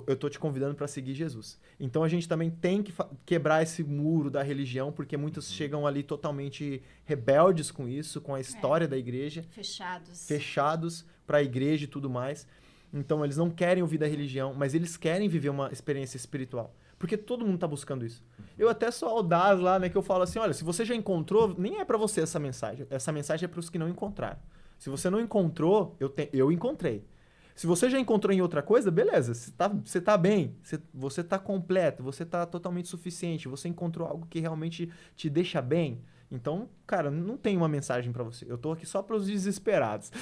Speaker 2: Eu tô te convidando para seguir Jesus. Então a gente também tem que quebrar esse muro da religião, porque muitos chegam ali totalmente rebeldes com isso, com a história da igreja. Fechados para a igreja e tudo mais. Então eles não querem ouvir da religião, mas eles querem viver uma experiência espiritual. Porque todo mundo tá buscando isso. Eu até sou audaz lá, né, que eu falo assim, olha, se você já encontrou, nem é para você essa mensagem. Essa mensagem é para os que não encontraram. Se você não encontrou, eu encontrei. Se você já encontrou em outra coisa, beleza, você tá bem, você tá completo, você tá totalmente suficiente, você encontrou algo que realmente te deixa bem. Então, cara, não tem uma mensagem pra você. Eu tô aqui só para os desesperados,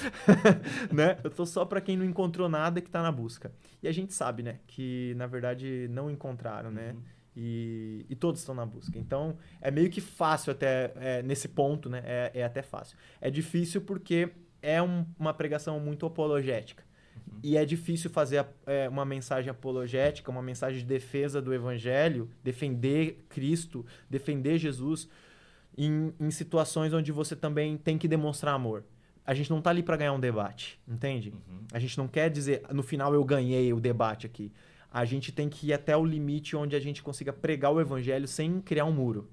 Speaker 2: né? Eu tô só para quem não encontrou nada que tá na busca. E a gente sabe, né, que na verdade não encontraram, né? E todos estão na busca. Então, é meio que fácil até, nesse ponto, né? É até fácil. É difícil porque é uma pregação muito apologética. E é difícil fazer uma mensagem apologética, uma mensagem de defesa do evangelho, defender Cristo, defender Jesus em situações onde você também tem que demonstrar amor. A gente não tá ali para ganhar um debate, entende? A gente não quer dizer, no final eu ganhei o debate aqui. A gente tem que ir até o limite onde a gente consiga pregar o evangelho sem criar um muro.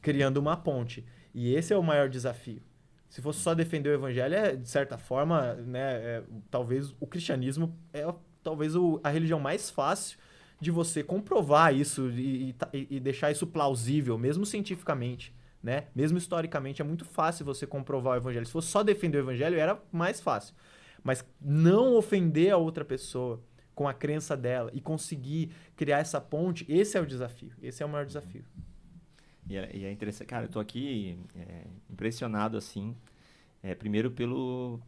Speaker 2: criando uma ponte. E esse é o maior desafio. Se fosse só defender o evangelho, de certa forma, né, talvez o cristianismo é talvez a religião mais fácil de você comprovar isso e deixar isso plausível, mesmo cientificamente, né? Mesmo historicamente, é muito fácil você comprovar o evangelho. Se fosse só defender o evangelho, era mais fácil. Mas não ofender a outra pessoa com a crença dela e conseguir criar essa ponte, esse é o desafio. Esse é o maior desafio.
Speaker 1: E é interessante, cara, eu tô aqui impressionado, assim, primeiro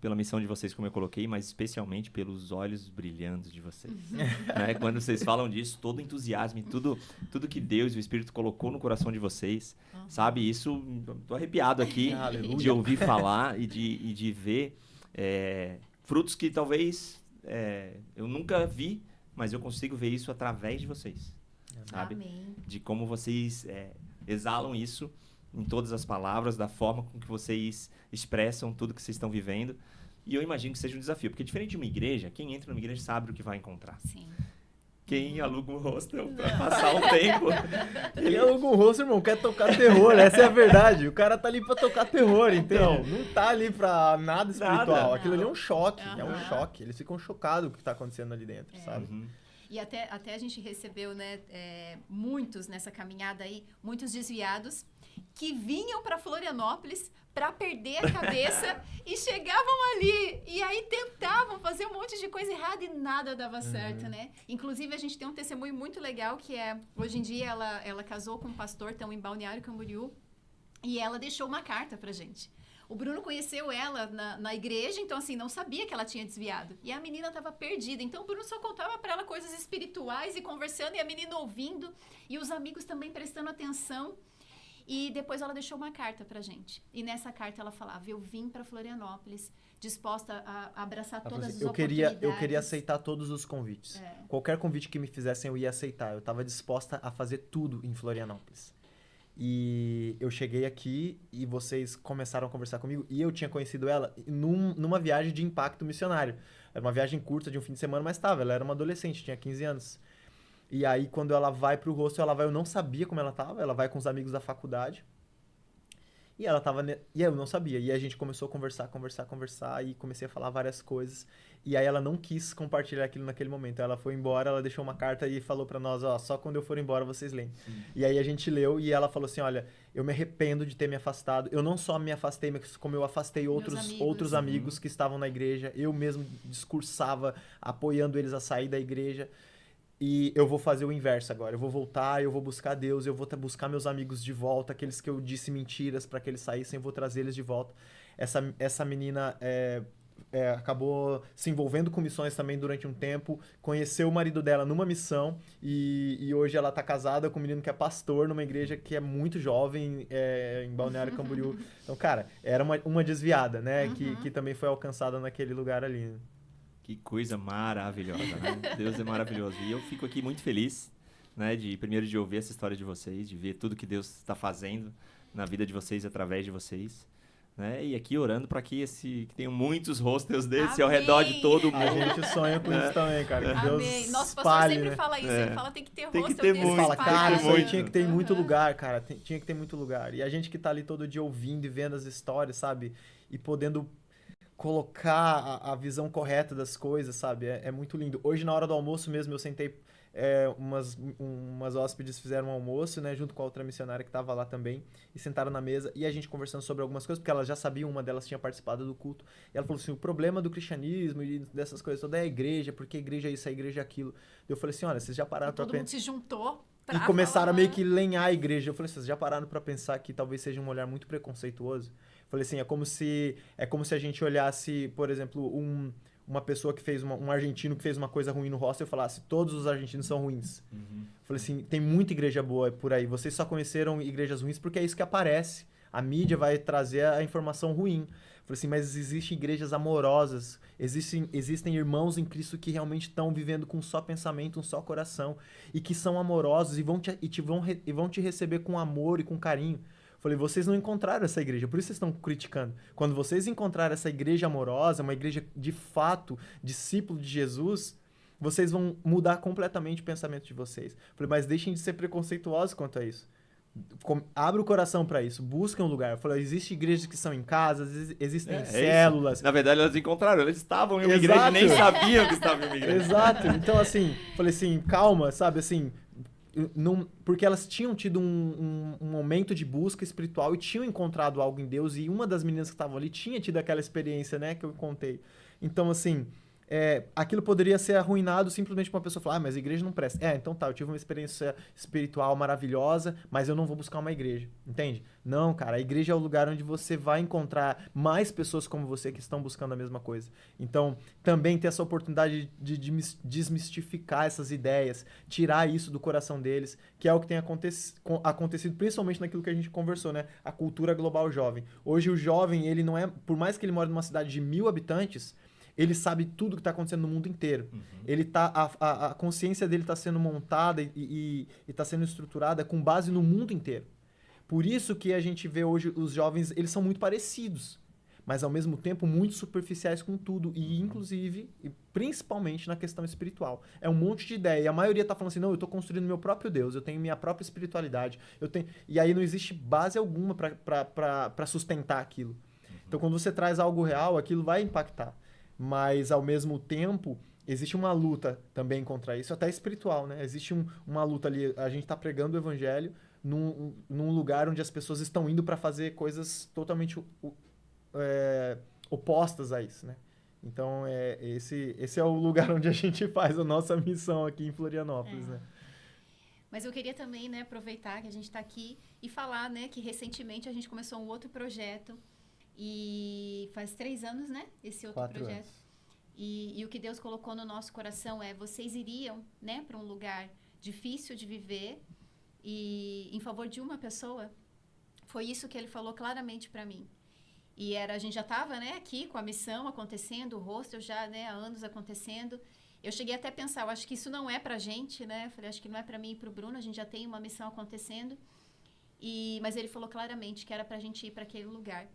Speaker 1: pela missão de vocês, como eu coloquei, mas especialmente pelos olhos brilhantes de vocês. Né? Quando vocês falam disso, todo o entusiasmo, tudo que Deus e o Espírito colocou no coração de vocês, sabe? Isso, tô arrepiado aqui de ouvir falar e de ver frutos que talvez eu nunca vi, mas eu consigo ver isso através de vocês, sabe?
Speaker 3: Amém.
Speaker 1: De como vocês exalam isso em todas as palavras, da forma com que vocês expressam tudo que vocês estão vivendo. E eu imagino que seja um desafio, porque diferente de uma igreja, quem entra numa igreja sabe o que vai encontrar.
Speaker 3: Sim.
Speaker 1: Quem aluga um hostel pra passar um tempo...
Speaker 2: Ele aluga um hostel, irmão, quer tocar terror, essa é a verdade. O cara tá ali pra tocar terror, então. Não tá ali pra nada espiritual.
Speaker 1: Nada.
Speaker 2: Aquilo ali é um choque, é um choque. Eles ficam chocados com o que tá acontecendo ali dentro, sabe?
Speaker 3: E até a gente recebeu, né, muitos nessa caminhada aí, muitos desviados, que vinham para Florianópolis para perder a cabeça e chegavam ali e aí tentavam fazer um monte de coisa errada e nada dava certo, né? Inclusive, a gente tem um testemunho muito legal que hoje em dia ela casou com um pastor, estão em Balneário Camboriú, e ela deixou uma carta pra gente. O Bruno conheceu ela na igreja, então assim, não sabia que ela tinha desviado. E a menina estava perdida, então o Bruno só contava para ela coisas espirituais e conversando, e a menina ouvindo, e os amigos também prestando atenção. E depois ela deixou uma carta pra gente. E nessa carta ela falava, eu vim para Florianópolis disposta a abraçar todas as oportunidades.
Speaker 2: Eu queria aceitar todos os convites. Qualquer convite que me fizessem eu ia aceitar. Eu estava disposta a fazer tudo em Florianópolis. E eu cheguei aqui e vocês começaram a conversar comigo. E eu tinha conhecido ela numa viagem de impacto missionário. Era uma viagem curta de um fim de semana, mas ela era uma adolescente, tinha 15 anos. E aí, quando ela vai pro hostel, eu não sabia como ela tava. Ela vai com os amigos da faculdade. E ela tava... E eu não sabia. E a gente começou a conversar. E comecei a falar várias coisas. E aí, ela não quis compartilhar aquilo naquele momento. Ela foi embora, ela deixou uma carta e falou pra nós, só quando eu for embora vocês leem. E aí, a gente leu e ela falou assim, olha, eu me arrependo de ter me afastado. Eu não só me afastei, mas como eu afastei outros amigos que estavam na igreja. Eu mesmo discursava, apoiando eles a sair da igreja. E eu vou fazer o inverso agora. Eu vou voltar, eu vou buscar Deus, eu vou buscar meus amigos de volta, aqueles que eu disse mentiras para que eles saíssem, eu vou trazer eles de volta. Essa menina acabou se envolvendo com missões também durante um tempo, conheceu o marido dela numa missão e hoje ela tá casada com um menino que é pastor numa igreja que é muito jovem, em Balneário Camboriú. Então, cara, era uma desviada, né? Que também foi alcançada naquele lugar ali, né?
Speaker 1: Que coisa maravilhosa, né? Deus é maravilhoso. E eu fico aqui muito feliz, né? Primeiro de ouvir essa história de vocês, de ver tudo que Deus está fazendo na vida de vocês, através de vocês. Né? E aqui orando para que tenham muitos hostels desse ao redor de todo mundo.
Speaker 2: A gente sonha com isso também, cara. Que Deus
Speaker 3: Amém. Nosso pastor sempre fala isso. Ele fala, tem que ter hostel desse.
Speaker 2: Ele fala, cara, isso aí tinha que ter em muito lugar, cara. Tinha que ter muito lugar. E a gente que tá ali todo dia ouvindo e vendo as histórias, sabe? E podendo colocar a visão correta das coisas, sabe? É muito lindo. Hoje, na hora do almoço mesmo, eu sentei... umas hóspedes fizeram um almoço, né? Junto com a outra missionária que estava lá também. E sentaram na mesa. E a gente conversando sobre algumas coisas, porque elas já sabiam, uma delas tinha participado do culto. E ela falou assim, o problema do cristianismo e dessas coisas toda é a igreja. Porque a igreja é isso, a igreja é aquilo. Eu falei assim, olha, vocês já pararam pra pensar...
Speaker 3: Todo mundo se juntou
Speaker 2: e começaram a meio que lenhar a igreja. Eu falei, vocês já pararam pra pensar que talvez seja um olhar muito preconceituoso? Falei assim, é como se a gente olhasse, por exemplo, uma pessoa que fez um argentino que fez uma coisa ruim no hostel e falasse, todos os argentinos são ruins. Falei assim, tem muita igreja boa por aí, vocês só conheceram igrejas ruins porque é isso que aparece. A mídia vai trazer a informação ruim. Falei assim, mas existem igrejas amorosas, existem irmãos em Cristo que realmente estão vivendo com um só pensamento, um só coração, e que são amorosos e vão te receber com amor e com carinho. Falei, vocês não encontraram essa igreja, por isso vocês estão criticando. Quando vocês encontrarem essa igreja amorosa, uma igreja de fato, discípulo de Jesus, vocês vão mudar completamente o pensamento de vocês. Falei, mas deixem de ser preconceituosos quanto a isso. abre o coração para isso, busca um lugar. Eu falei, existem igrejas que são em casas, existem
Speaker 1: Isso.
Speaker 2: células.
Speaker 1: Na verdade, elas encontraram, eles estavam em uma
Speaker 2: Exato.
Speaker 1: igreja e nem sabiam que estavam em uma igreja.
Speaker 2: Exato. Então, assim, falei assim, calma, sabe, assim, porque elas tinham tido um momento de busca espiritual e tinham encontrado algo em Deus, e uma das meninas que estavam ali tinha tido aquela experiência, né, que eu contei. Então, assim, aquilo poderia ser arruinado simplesmente pra uma pessoa falar, mas a igreja não presta. Então tá, eu tive uma experiência espiritual maravilhosa, mas eu não vou buscar uma igreja, entende? Não, cara, a igreja é o lugar onde você vai encontrar mais pessoas como você que estão buscando a mesma coisa. Então, também ter essa oportunidade de desmistificar essas ideias, tirar isso do coração deles, que é o que tem acontecido principalmente naquilo que a gente conversou, né? A cultura global jovem. Hoje o jovem, ele não é, por mais que ele mora numa cidade de 1000 habitantes, ele sabe tudo que está acontecendo no mundo inteiro.
Speaker 1: Uhum.
Speaker 2: Ele a consciência dele está sendo montada e está sendo estruturada com base no mundo inteiro. Por isso que a gente vê hoje os jovens, eles são muito parecidos, mas ao mesmo tempo muito superficiais com tudo, e inclusive, e principalmente na questão espiritual. É um monte de ideia, e a maioria está falando assim, não, eu estou construindo meu próprio Deus, eu tenho minha própria espiritualidade, e aí não existe base alguma para sustentar aquilo. Então, quando você traz algo real, aquilo vai impactar. Mas, ao mesmo tempo, existe uma luta também contra isso, até espiritual, né? Existe uma luta ali, a gente está pregando o evangelho num lugar onde as pessoas estão indo para fazer coisas totalmente opostas a isso, né? Então, esse é o lugar onde a gente faz a nossa missão aqui em Florianópolis, né?
Speaker 3: Mas eu queria também, né, aproveitar que a gente está aqui e falar, né, que recentemente a gente começou um outro projeto. E faz 3 anos, né? Esse outro
Speaker 2: 4
Speaker 3: projeto.
Speaker 2: anos.
Speaker 3: E o que Deus colocou no nosso coração vocês iriam, né, para um lugar difícil de viver e em favor de uma pessoa. Foi isso que ele falou claramente para mim. E a gente já estava, né, aqui com a missão acontecendo, o hostel já, né, há anos acontecendo. Eu cheguei até a pensar, eu acho que isso não é pra gente, né? Eu falei, acho que não é para mim e pro Bruno, a gente já tem uma missão acontecendo. Mas ele falou claramente que era pra gente ir para aquele lugar.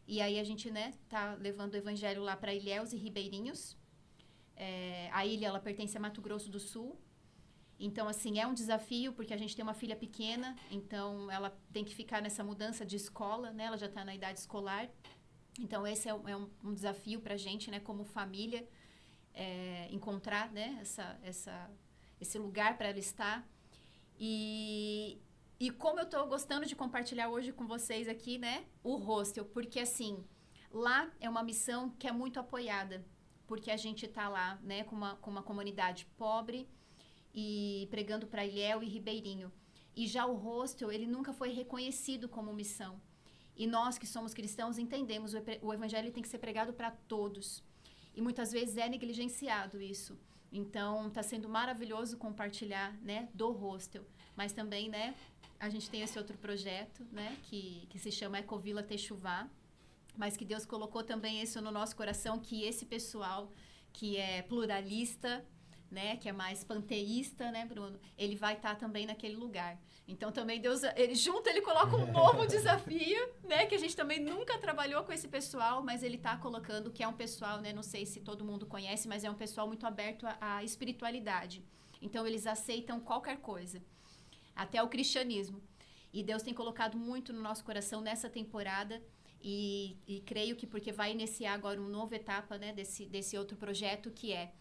Speaker 3: E aí a gente, né, tá levando o evangelho lá para Ilhéus e Ribeirinhos. A ilha, ela pertence a Mato Grosso do Sul. Então, assim, é um desafio, porque a gente tem uma filha pequena, então ela tem que ficar nessa mudança de escola, né? Ela já está na idade escolar. Então, esse é um desafio para a gente, né, como família, encontrar, né, esse lugar para ela estar. E como eu tô gostando de compartilhar hoje com vocês aqui, né, o hostel, porque assim, lá é uma missão que é muito apoiada, porque a gente tá lá, né, com uma comunidade pobre e pregando para Ilhéu e Ribeirinho. E já o hostel, ele nunca foi reconhecido como missão. E nós que somos cristãos entendemos, o evangelho tem que ser pregado para todos. E muitas vezes é negligenciado isso. Então, tá sendo maravilhoso compartilhar, né, do hostel, mas também, né, a gente tem esse outro projeto, né, que se chama Ecovila Techuvá, mas que Deus colocou também isso no nosso coração, que esse pessoal que é pluralista, né, que é mais panteísta, né, Bruno, ele vai estar também naquele lugar. Então, também Deus, ele coloca um novo desafio, né, que a gente também nunca trabalhou com esse pessoal, mas ele está colocando, que é um pessoal, né, não sei se todo mundo conhece, mas é um pessoal muito aberto à espiritualidade. Então, eles aceitam qualquer coisa, até o cristianismo. E Deus tem colocado muito no nosso coração nessa temporada e creio que porque vai iniciar agora uma nova etapa, né, desse outro projeto, que é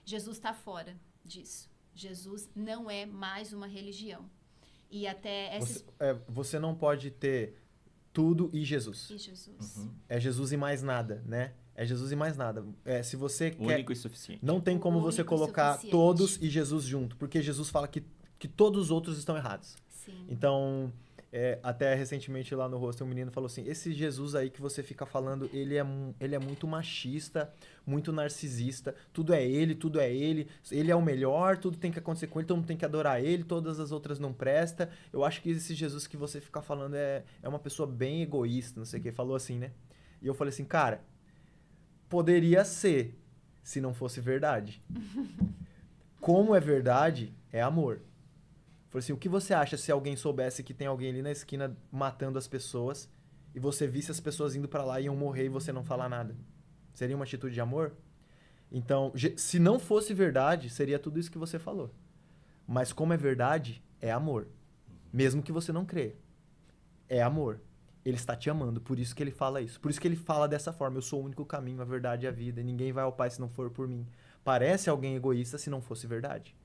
Speaker 3: Jesus está fora disso. Jesus não é mais uma religião. E até
Speaker 2: você não pode ter tudo e Jesus.
Speaker 3: E Jesus.
Speaker 2: Uhum. É Jesus e mais nada, né? É Jesus e mais nada. Se você quer...
Speaker 1: Único e suficiente.
Speaker 2: Não tem como você colocar todos e Jesus junto, porque Jesus fala que todos os outros estão errados.
Speaker 3: Sim.
Speaker 2: Então, até recentemente lá no hostel, um menino falou assim, esse Jesus aí que você fica falando, ele é muito machista, muito narcisista, tudo é ele é o melhor, tudo tem que acontecer com ele, todo mundo tem que adorar ele, todas as outras não prestam. Eu acho que esse Jesus que você fica falando é uma pessoa bem egoísta, não sei o que, falou assim, né? E eu falei assim, cara, poderia ser, se não fosse verdade. Como é verdade, é amor. Falei assim, o que você acha se alguém soubesse que tem alguém ali na esquina matando as pessoas e você visse as pessoas indo pra lá e iam morrer e você não falar nada? Seria uma atitude de amor? Então, se não fosse verdade, seria tudo isso que você falou. Mas como é verdade, é amor. mesmo que você não crê. É amor. Ele está te amando, por isso que ele fala isso. Por isso que ele fala dessa forma, eu sou o único caminho, a verdade e a vida, e ninguém vai ao Pai se não for por mim. Parece alguém egoísta se não fosse verdade.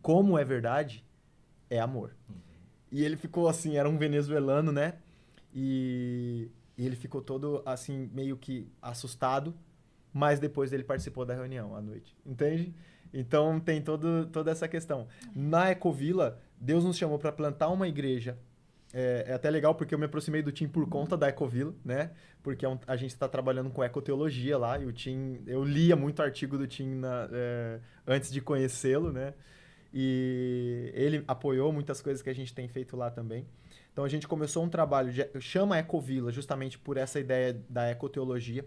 Speaker 2: Como é verdade, é amor. E ele ficou assim, era um venezuelano, né? E ele ficou todo assim, meio que assustado, mas depois ele participou da reunião à noite, entende? Então tem toda essa questão. Na Ecovila, Deus nos chamou para plantar uma igreja. É até legal porque eu me aproximei do Tim por conta da Ecovila, né? Porque a gente está trabalhando com ecoteologia lá e o Tim, eu lia muito artigo do Tim antes de conhecê-lo, né? E ele apoiou muitas coisas que a gente tem feito lá também. Então a gente começou um trabalho, chama Ecovila justamente por essa ideia da ecoteologia,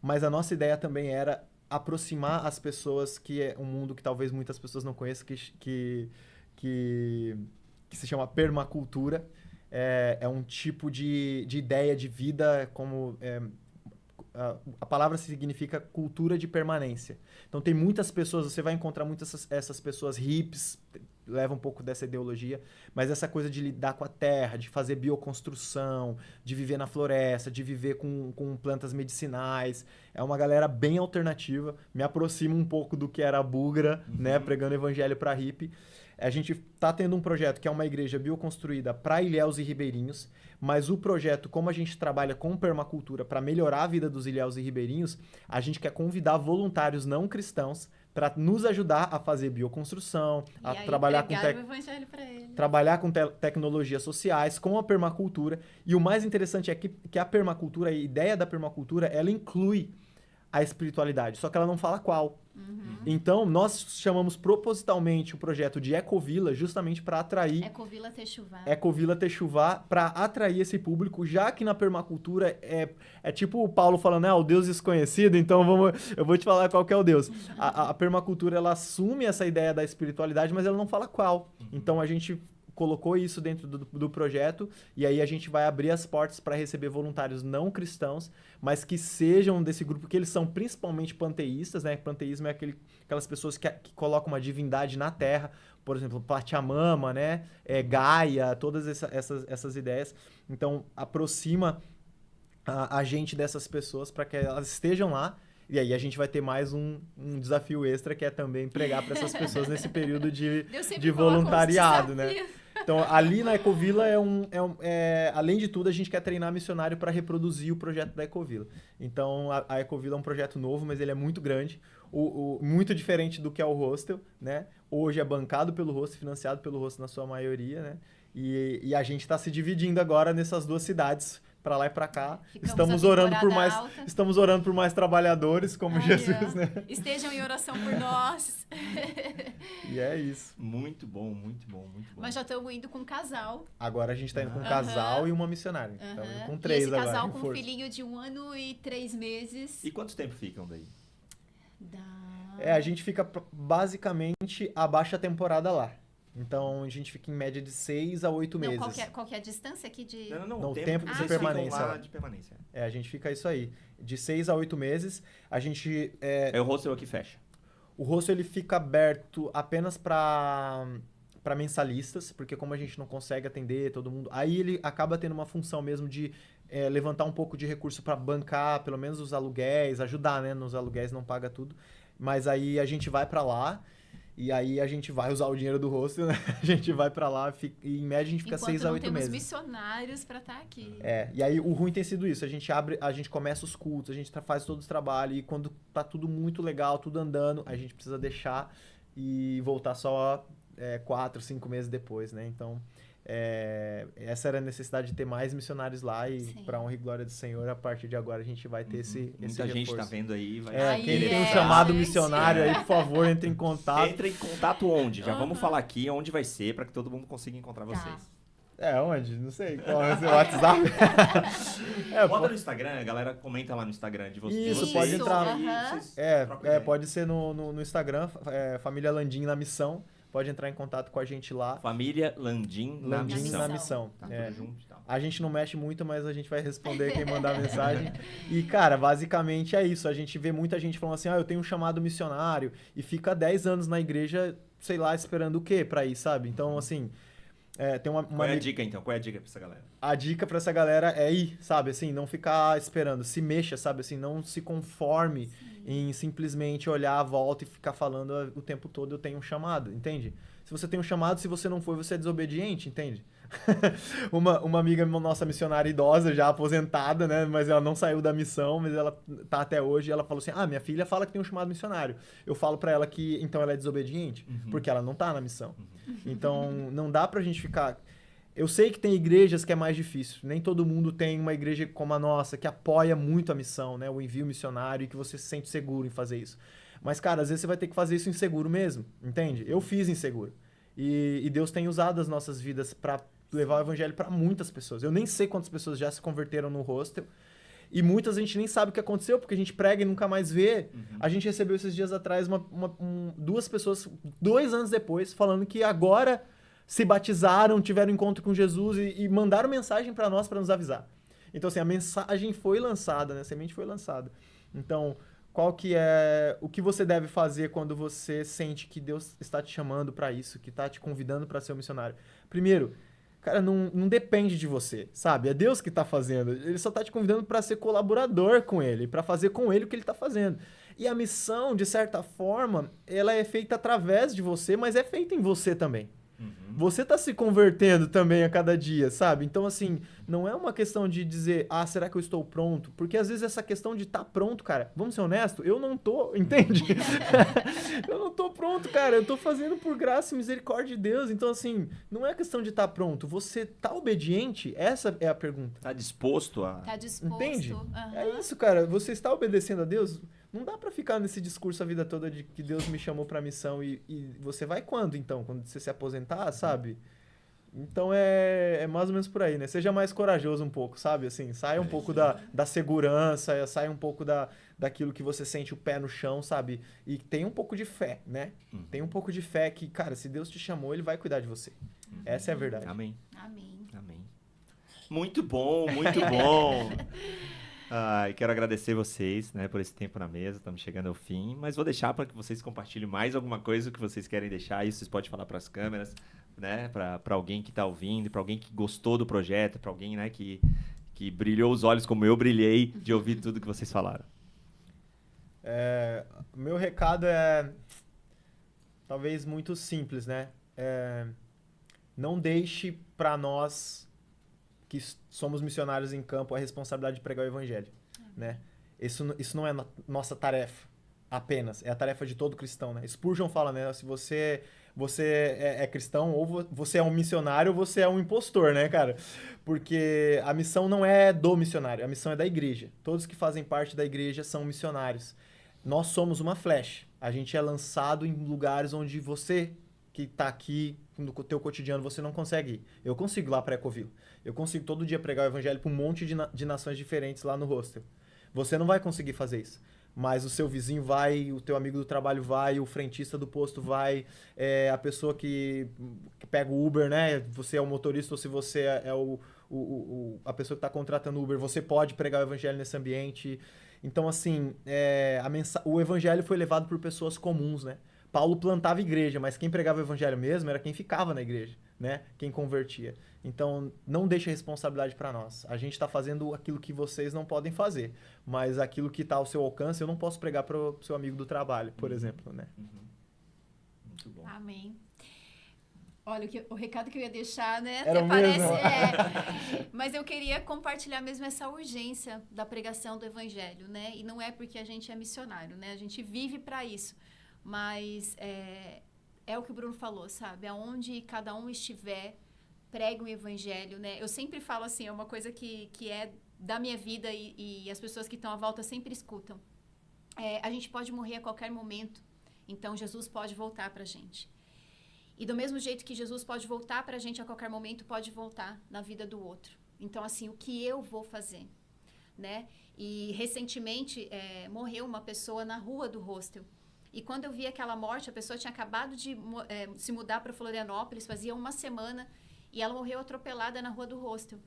Speaker 2: mas a nossa ideia também era aproximar as pessoas, que é um mundo que talvez muitas pessoas não conheçam, que se chama permacultura. É um tipo de ideia de vida, como a palavra significa cultura de permanência. Então tem muitas pessoas, você vai encontrar muitas essas pessoas hippies, leva um pouco dessa ideologia, mas essa coisa de lidar com a terra, de fazer bioconstrução, de viver na floresta, de viver com plantas medicinais, é uma galera bem alternativa, me aproxima um pouco do que era a Bugra, né, pregando evangelho para hippie. A gente está tendo um projeto que é uma igreja bioconstruída para ilhéus e ribeirinhos, mas o projeto, como a gente trabalha com permacultura para melhorar a vida dos ilhéus e ribeirinhos, a gente quer convidar voluntários não cristãos para nos ajudar a fazer bioconstrução, a trabalhar com trabalhar com tecnologias sociais, com a permacultura. E o mais interessante é que a permacultura, a ideia da permacultura, ela inclui a espiritualidade, só que ela não fala qual. Então, nós chamamos propositalmente o projeto de Ecovila justamente para atrair... Ecovila Techuvá, para atrair esse público, já que na permacultura é tipo o Paulo falando, o Deus desconhecido, então eu vou te falar qual que é o Deus. A permacultura, ela assume essa ideia da espiritualidade, mas ela não fala qual. Então, a gente colocou isso dentro do projeto e aí a gente vai abrir as portas para receber voluntários não cristãos, mas que sejam desse grupo, que eles são principalmente panteístas, né? Panteísmo é aquelas pessoas que colocam uma divindade na terra, por exemplo, Pachamama, né? Gaia, todas essas ideias. Então, aproxima a gente dessas pessoas para que elas estejam lá. E aí a gente vai ter mais um desafio extra, que é também pregar para essas pessoas nesse período de voluntariado, né? Então, ali na Ecovila, além de tudo, a gente quer treinar missionário para reproduzir o projeto da Ecovila. Então, a Ecovila é um projeto novo, mas ele é muito grande, muito diferente do que é o hostel, né? Hoje é bancado pelo hostel, financiado pelo hostel na sua maioria, né? E a gente está se dividindo agora nessas duas cidades, para lá e para cá. Estamos orando por mais trabalhadores, como Jesus, né?
Speaker 3: Estejam em oração por nós.
Speaker 2: E é isso.
Speaker 1: Muito bom, muito bom, muito bom.
Speaker 3: Mas já estamos indo com um casal.
Speaker 2: Agora a gente está indo com um casal e uma missionária. Estamos indo com 3 agora.
Speaker 3: Esse casal com um filhinho de 1 ano e 3 meses.
Speaker 1: E quanto tempo ficam daí?
Speaker 2: A gente fica basicamente a baixa temporada lá. Então, a gente fica em média de 6 a 8 meses.
Speaker 3: Qual que é a distância aqui de...
Speaker 2: Não, o tempo de permanência. A gente fica isso aí. De 6 a 8 meses, a gente...
Speaker 1: O hostel aqui fecha.
Speaker 2: O hostel, ele fica aberto apenas para mensalistas, porque como a gente não consegue atender todo mundo... Aí ele acaba tendo uma função mesmo de levantar um pouco de recurso para bancar, pelo menos os aluguéis, ajudar, né? Nos aluguéis não paga tudo. Mas aí a gente vai para lá... E aí a gente vai usar o dinheiro do hostel, né? A gente vai pra lá e em média a gente fica 6 a 8 meses.
Speaker 3: Temos missionários pra estar aqui.
Speaker 2: E aí o ruim tem sido isso. A gente começa os cultos, a gente faz todos os trabalhos e quando tá tudo muito legal, tudo andando, a gente precisa deixar e voltar só 4, 5 meses depois, né? Então, essa era a necessidade de ter mais missionários lá e para honra e glória do Senhor, a partir de agora a gente vai ter esse
Speaker 1: Muita
Speaker 2: reforço.
Speaker 1: gente tá vendo aí.
Speaker 2: Quem tem um chamado missionário aí, por favor, entre em contato.
Speaker 1: Entra em contato onde? Já vamos falar aqui onde vai ser, para que todo mundo consiga encontrar vocês.
Speaker 2: Onde? Não sei. Qual é o seu WhatsApp?
Speaker 1: Bota no Instagram, a galera comenta lá no Instagram de vocês.
Speaker 2: Isso, pode entrar. Pode ser no Instagram, Família Landim na Missão. Pode entrar em contato com a gente lá.
Speaker 1: Família Landim na Missão.
Speaker 2: Tá tudo junto e tal. A gente não mexe muito, mas a gente vai responder quem mandar mensagem. E, cara, basicamente é isso. A gente vê muita gente falando assim, eu tenho um chamado missionário. E fica 10 anos na igreja, sei lá, esperando o quê pra ir, sabe? Então, assim, Tem uma
Speaker 1: Qual é a dica, então? Qual é a dica pra essa galera?
Speaker 2: A dica pra essa galera é ir, sabe? Assim, não ficar esperando. Se mexa, sabe? Assim, não se conforme em simplesmente olhar a volta e ficar falando o tempo todo, eu tenho um chamado, entende? Se você tem um chamado, se você não for, você é desobediente, entende? uma amiga nossa missionária idosa, já aposentada, né? Mas ela não saiu da missão, mas ela tá até hoje. E ela falou assim: minha filha fala que tem um chamado missionário. Eu falo pra ela que então ela é desobediente, porque ela não tá na missão. Então não dá pra gente ficar. Eu sei que tem igrejas que é mais difícil. Nem todo mundo tem uma igreja como a nossa, que apoia muito a missão, né? O envio missionário, e que você se sente seguro em fazer isso. Mas, cara, às vezes você vai ter que fazer isso inseguro mesmo, entende? Eu fiz inseguro. E Deus tem usado as nossas vidas pra levar o evangelho para muitas pessoas. Eu nem sei quantas pessoas já se converteram no hostel. E muitas a gente nem sabe o que aconteceu, porque a gente prega e nunca mais vê. A gente recebeu esses dias atrás duas pessoas, 2 anos depois, falando que agora se batizaram, tiveram encontro com Jesus e mandaram mensagem para nós para nos avisar. Então, assim, a mensagem foi lançada, né? A semente foi lançada. Então, qual que é o que você deve fazer quando você sente que Deus está te chamando para isso, que está te convidando para ser um missionário? Primeiro, cara, não depende de você, sabe? É Deus que tá fazendo. Ele só tá te convidando para ser colaborador com ele, para fazer com ele o que ele tá fazendo. E a missão, de certa forma, ela é feita através de você, mas é feita em você também. Você tá se convertendo também a cada dia, sabe? Então, assim, não é uma questão de dizer, será que eu estou pronto? Porque às vezes essa questão de estar pronto, cara, vamos ser honestos, eu não tô, entende? Eu não tô pronto, cara, eu tô fazendo por graça e misericórdia de Deus. Então, assim, não é questão de estar pronto, você tá obediente? Essa é a pergunta.
Speaker 1: Tá disposto a...
Speaker 3: Tá disposto.
Speaker 2: Entende? É isso, cara, você está obedecendo a Deus? Não dá pra ficar nesse discurso a vida toda de que Deus me chamou pra missão e você vai quando, então? Quando você se aposentar, sabe? Então é mais ou menos por aí, né? Seja mais corajoso um pouco, sabe? Assim, saia um pouco da segurança, saia um pouco daquilo que você sente o pé no chão, sabe? E tenha um pouco de fé, né? Tem um pouco de fé que, cara, se Deus te chamou, Ele vai cuidar de você. Essa é a verdade.
Speaker 1: Amém.
Speaker 3: Amém.
Speaker 1: Amém. Muito bom, muito bom. Quero agradecer vocês, né, por esse tempo na mesa. Estamos chegando ao fim, mas vou deixar para que vocês compartilhem mais alguma coisa que vocês querem deixar. Isso vocês podem falar para as câmeras, né, para alguém que está ouvindo, para alguém que gostou do projeto, para alguém, né, que brilhou os olhos como eu brilhei de ouvir tudo que vocês falaram.
Speaker 2: Meu recado é talvez muito simples, né? Não deixe para nós que somos missionários em campo a responsabilidade de pregar o evangelho, né? Isso não é nossa tarefa apenas, é a tarefa de todo cristão, né? Spurgeon fala, né? Se você é cristão, ou você é um missionário ou você é um impostor, né, cara? Porque a missão não é do missionário, a missão é da igreja. Todos que fazem parte da igreja são missionários. Nós somos uma flecha. A gente é lançado em lugares onde você que está aqui no teu cotidiano, você não consegue ir. Eu consigo ir lá para Ecoville. Eu consigo todo dia pregar o evangelho para um monte de nações diferentes lá no hostel. Você não vai conseguir fazer isso. Mas o seu vizinho vai, o teu amigo do trabalho vai, o frentista do posto vai, a pessoa que pega o Uber, né? Você é o motorista ou se você é a pessoa que está contratando o Uber, você pode pregar o evangelho nesse ambiente. Então, assim, o evangelho foi levado por pessoas comuns, né? Paulo plantava igreja, mas quem pregava o evangelho mesmo era quem ficava na igreja, né? Quem convertia. Então, não deixe a responsabilidade para nós. A gente está fazendo aquilo que vocês não podem fazer, mas aquilo que está ao seu alcance, eu não posso pregar para o seu amigo do trabalho, por exemplo, né?
Speaker 1: Muito bom.
Speaker 3: Amém. Olha, o recado que eu ia deixar, né?
Speaker 2: Era
Speaker 3: Até parece.
Speaker 2: mesmo.
Speaker 3: Mas eu queria compartilhar mesmo essa urgência da pregação do evangelho, né? E não é porque a gente é missionário, né? A gente vive para isso. Mas é o que o Bruno falou, sabe? Aonde cada um estiver, pregue o evangelho, né? Eu sempre falo assim, é uma coisa que é da minha vida e as pessoas que estão à volta sempre escutam. A gente pode morrer a qualquer momento, então Jesus pode voltar pra gente. E do mesmo jeito que Jesus pode voltar pra gente a qualquer momento, pode voltar na vida do outro. Então, assim, o que eu vou fazer, né? E recentemente morreu uma pessoa na rua do hostel. E quando eu vi aquela morte, a pessoa tinha acabado de se mudar para Florianópolis, fazia uma semana, e ela morreu atropelada na rua do hostel.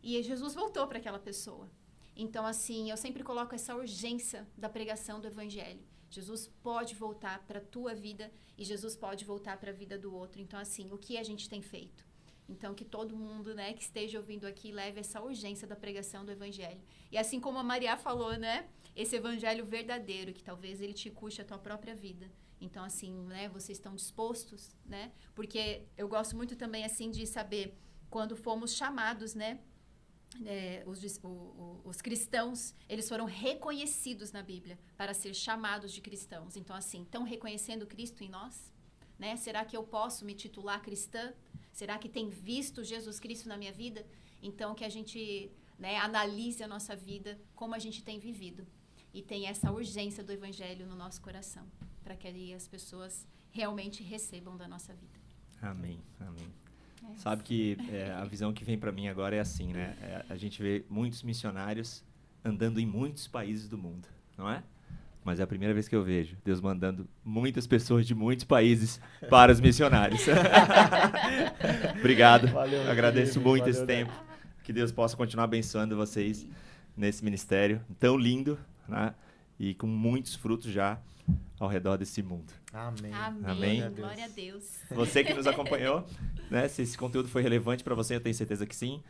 Speaker 3: E Jesus voltou para aquela pessoa. Então, assim, eu sempre coloco essa urgência da pregação do evangelho. Jesus pode voltar para a tua vida e Jesus pode voltar para a vida do outro. Então, assim, o que a gente tem feito? Então, que todo mundo, né, que esteja ouvindo aqui leve essa urgência da pregação do evangelho. E assim como a Maria falou, né, esse evangelho verdadeiro, que talvez ele te custe a tua própria vida. Então, assim, né, vocês estão dispostos, né? Porque eu gosto muito também, assim, de saber quando fomos chamados, né? Os cristãos, eles foram reconhecidos na Bíblia para ser chamados de cristãos. Então, assim, estão reconhecendo Cristo em nós? Né? Será que eu posso me titular cristã? Será que tem visto Jesus Cristo na minha vida? Então, que a gente, né, analise a nossa vida, como a gente tem vivido. E tem essa urgência do Evangelho no nosso coração, para que aí as pessoas realmente recebam da nossa vida.
Speaker 1: Amém, amém. Sabe que a visão que vem para mim agora é assim, né? A gente vê muitos missionários andando em muitos países do mundo, não é? Mas é a primeira vez que eu vejo Deus mandando muitas pessoas de muitos países para os missionários. Obrigado,
Speaker 2: Valeu,
Speaker 1: agradeço
Speaker 2: querido,
Speaker 1: muito
Speaker 2: valeu,
Speaker 1: esse tempo. Que Deus possa continuar abençoando vocês nesse ministério tão lindo, né? E com muitos frutos já ao redor desse mundo.
Speaker 2: Amém.
Speaker 3: Amém. Glória a Deus.
Speaker 1: Você que nos acompanhou, né? Se esse conteúdo foi relevante para você, eu tenho certeza que sim.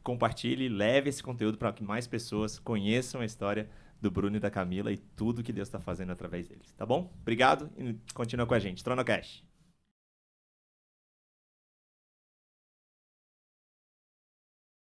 Speaker 1: Compartilhe, leve esse conteúdo para que mais pessoas conheçam a história do Bruno e da Camila e tudo que Deus está fazendo através deles, tá bom? Obrigado e continua com a gente. TronoCast.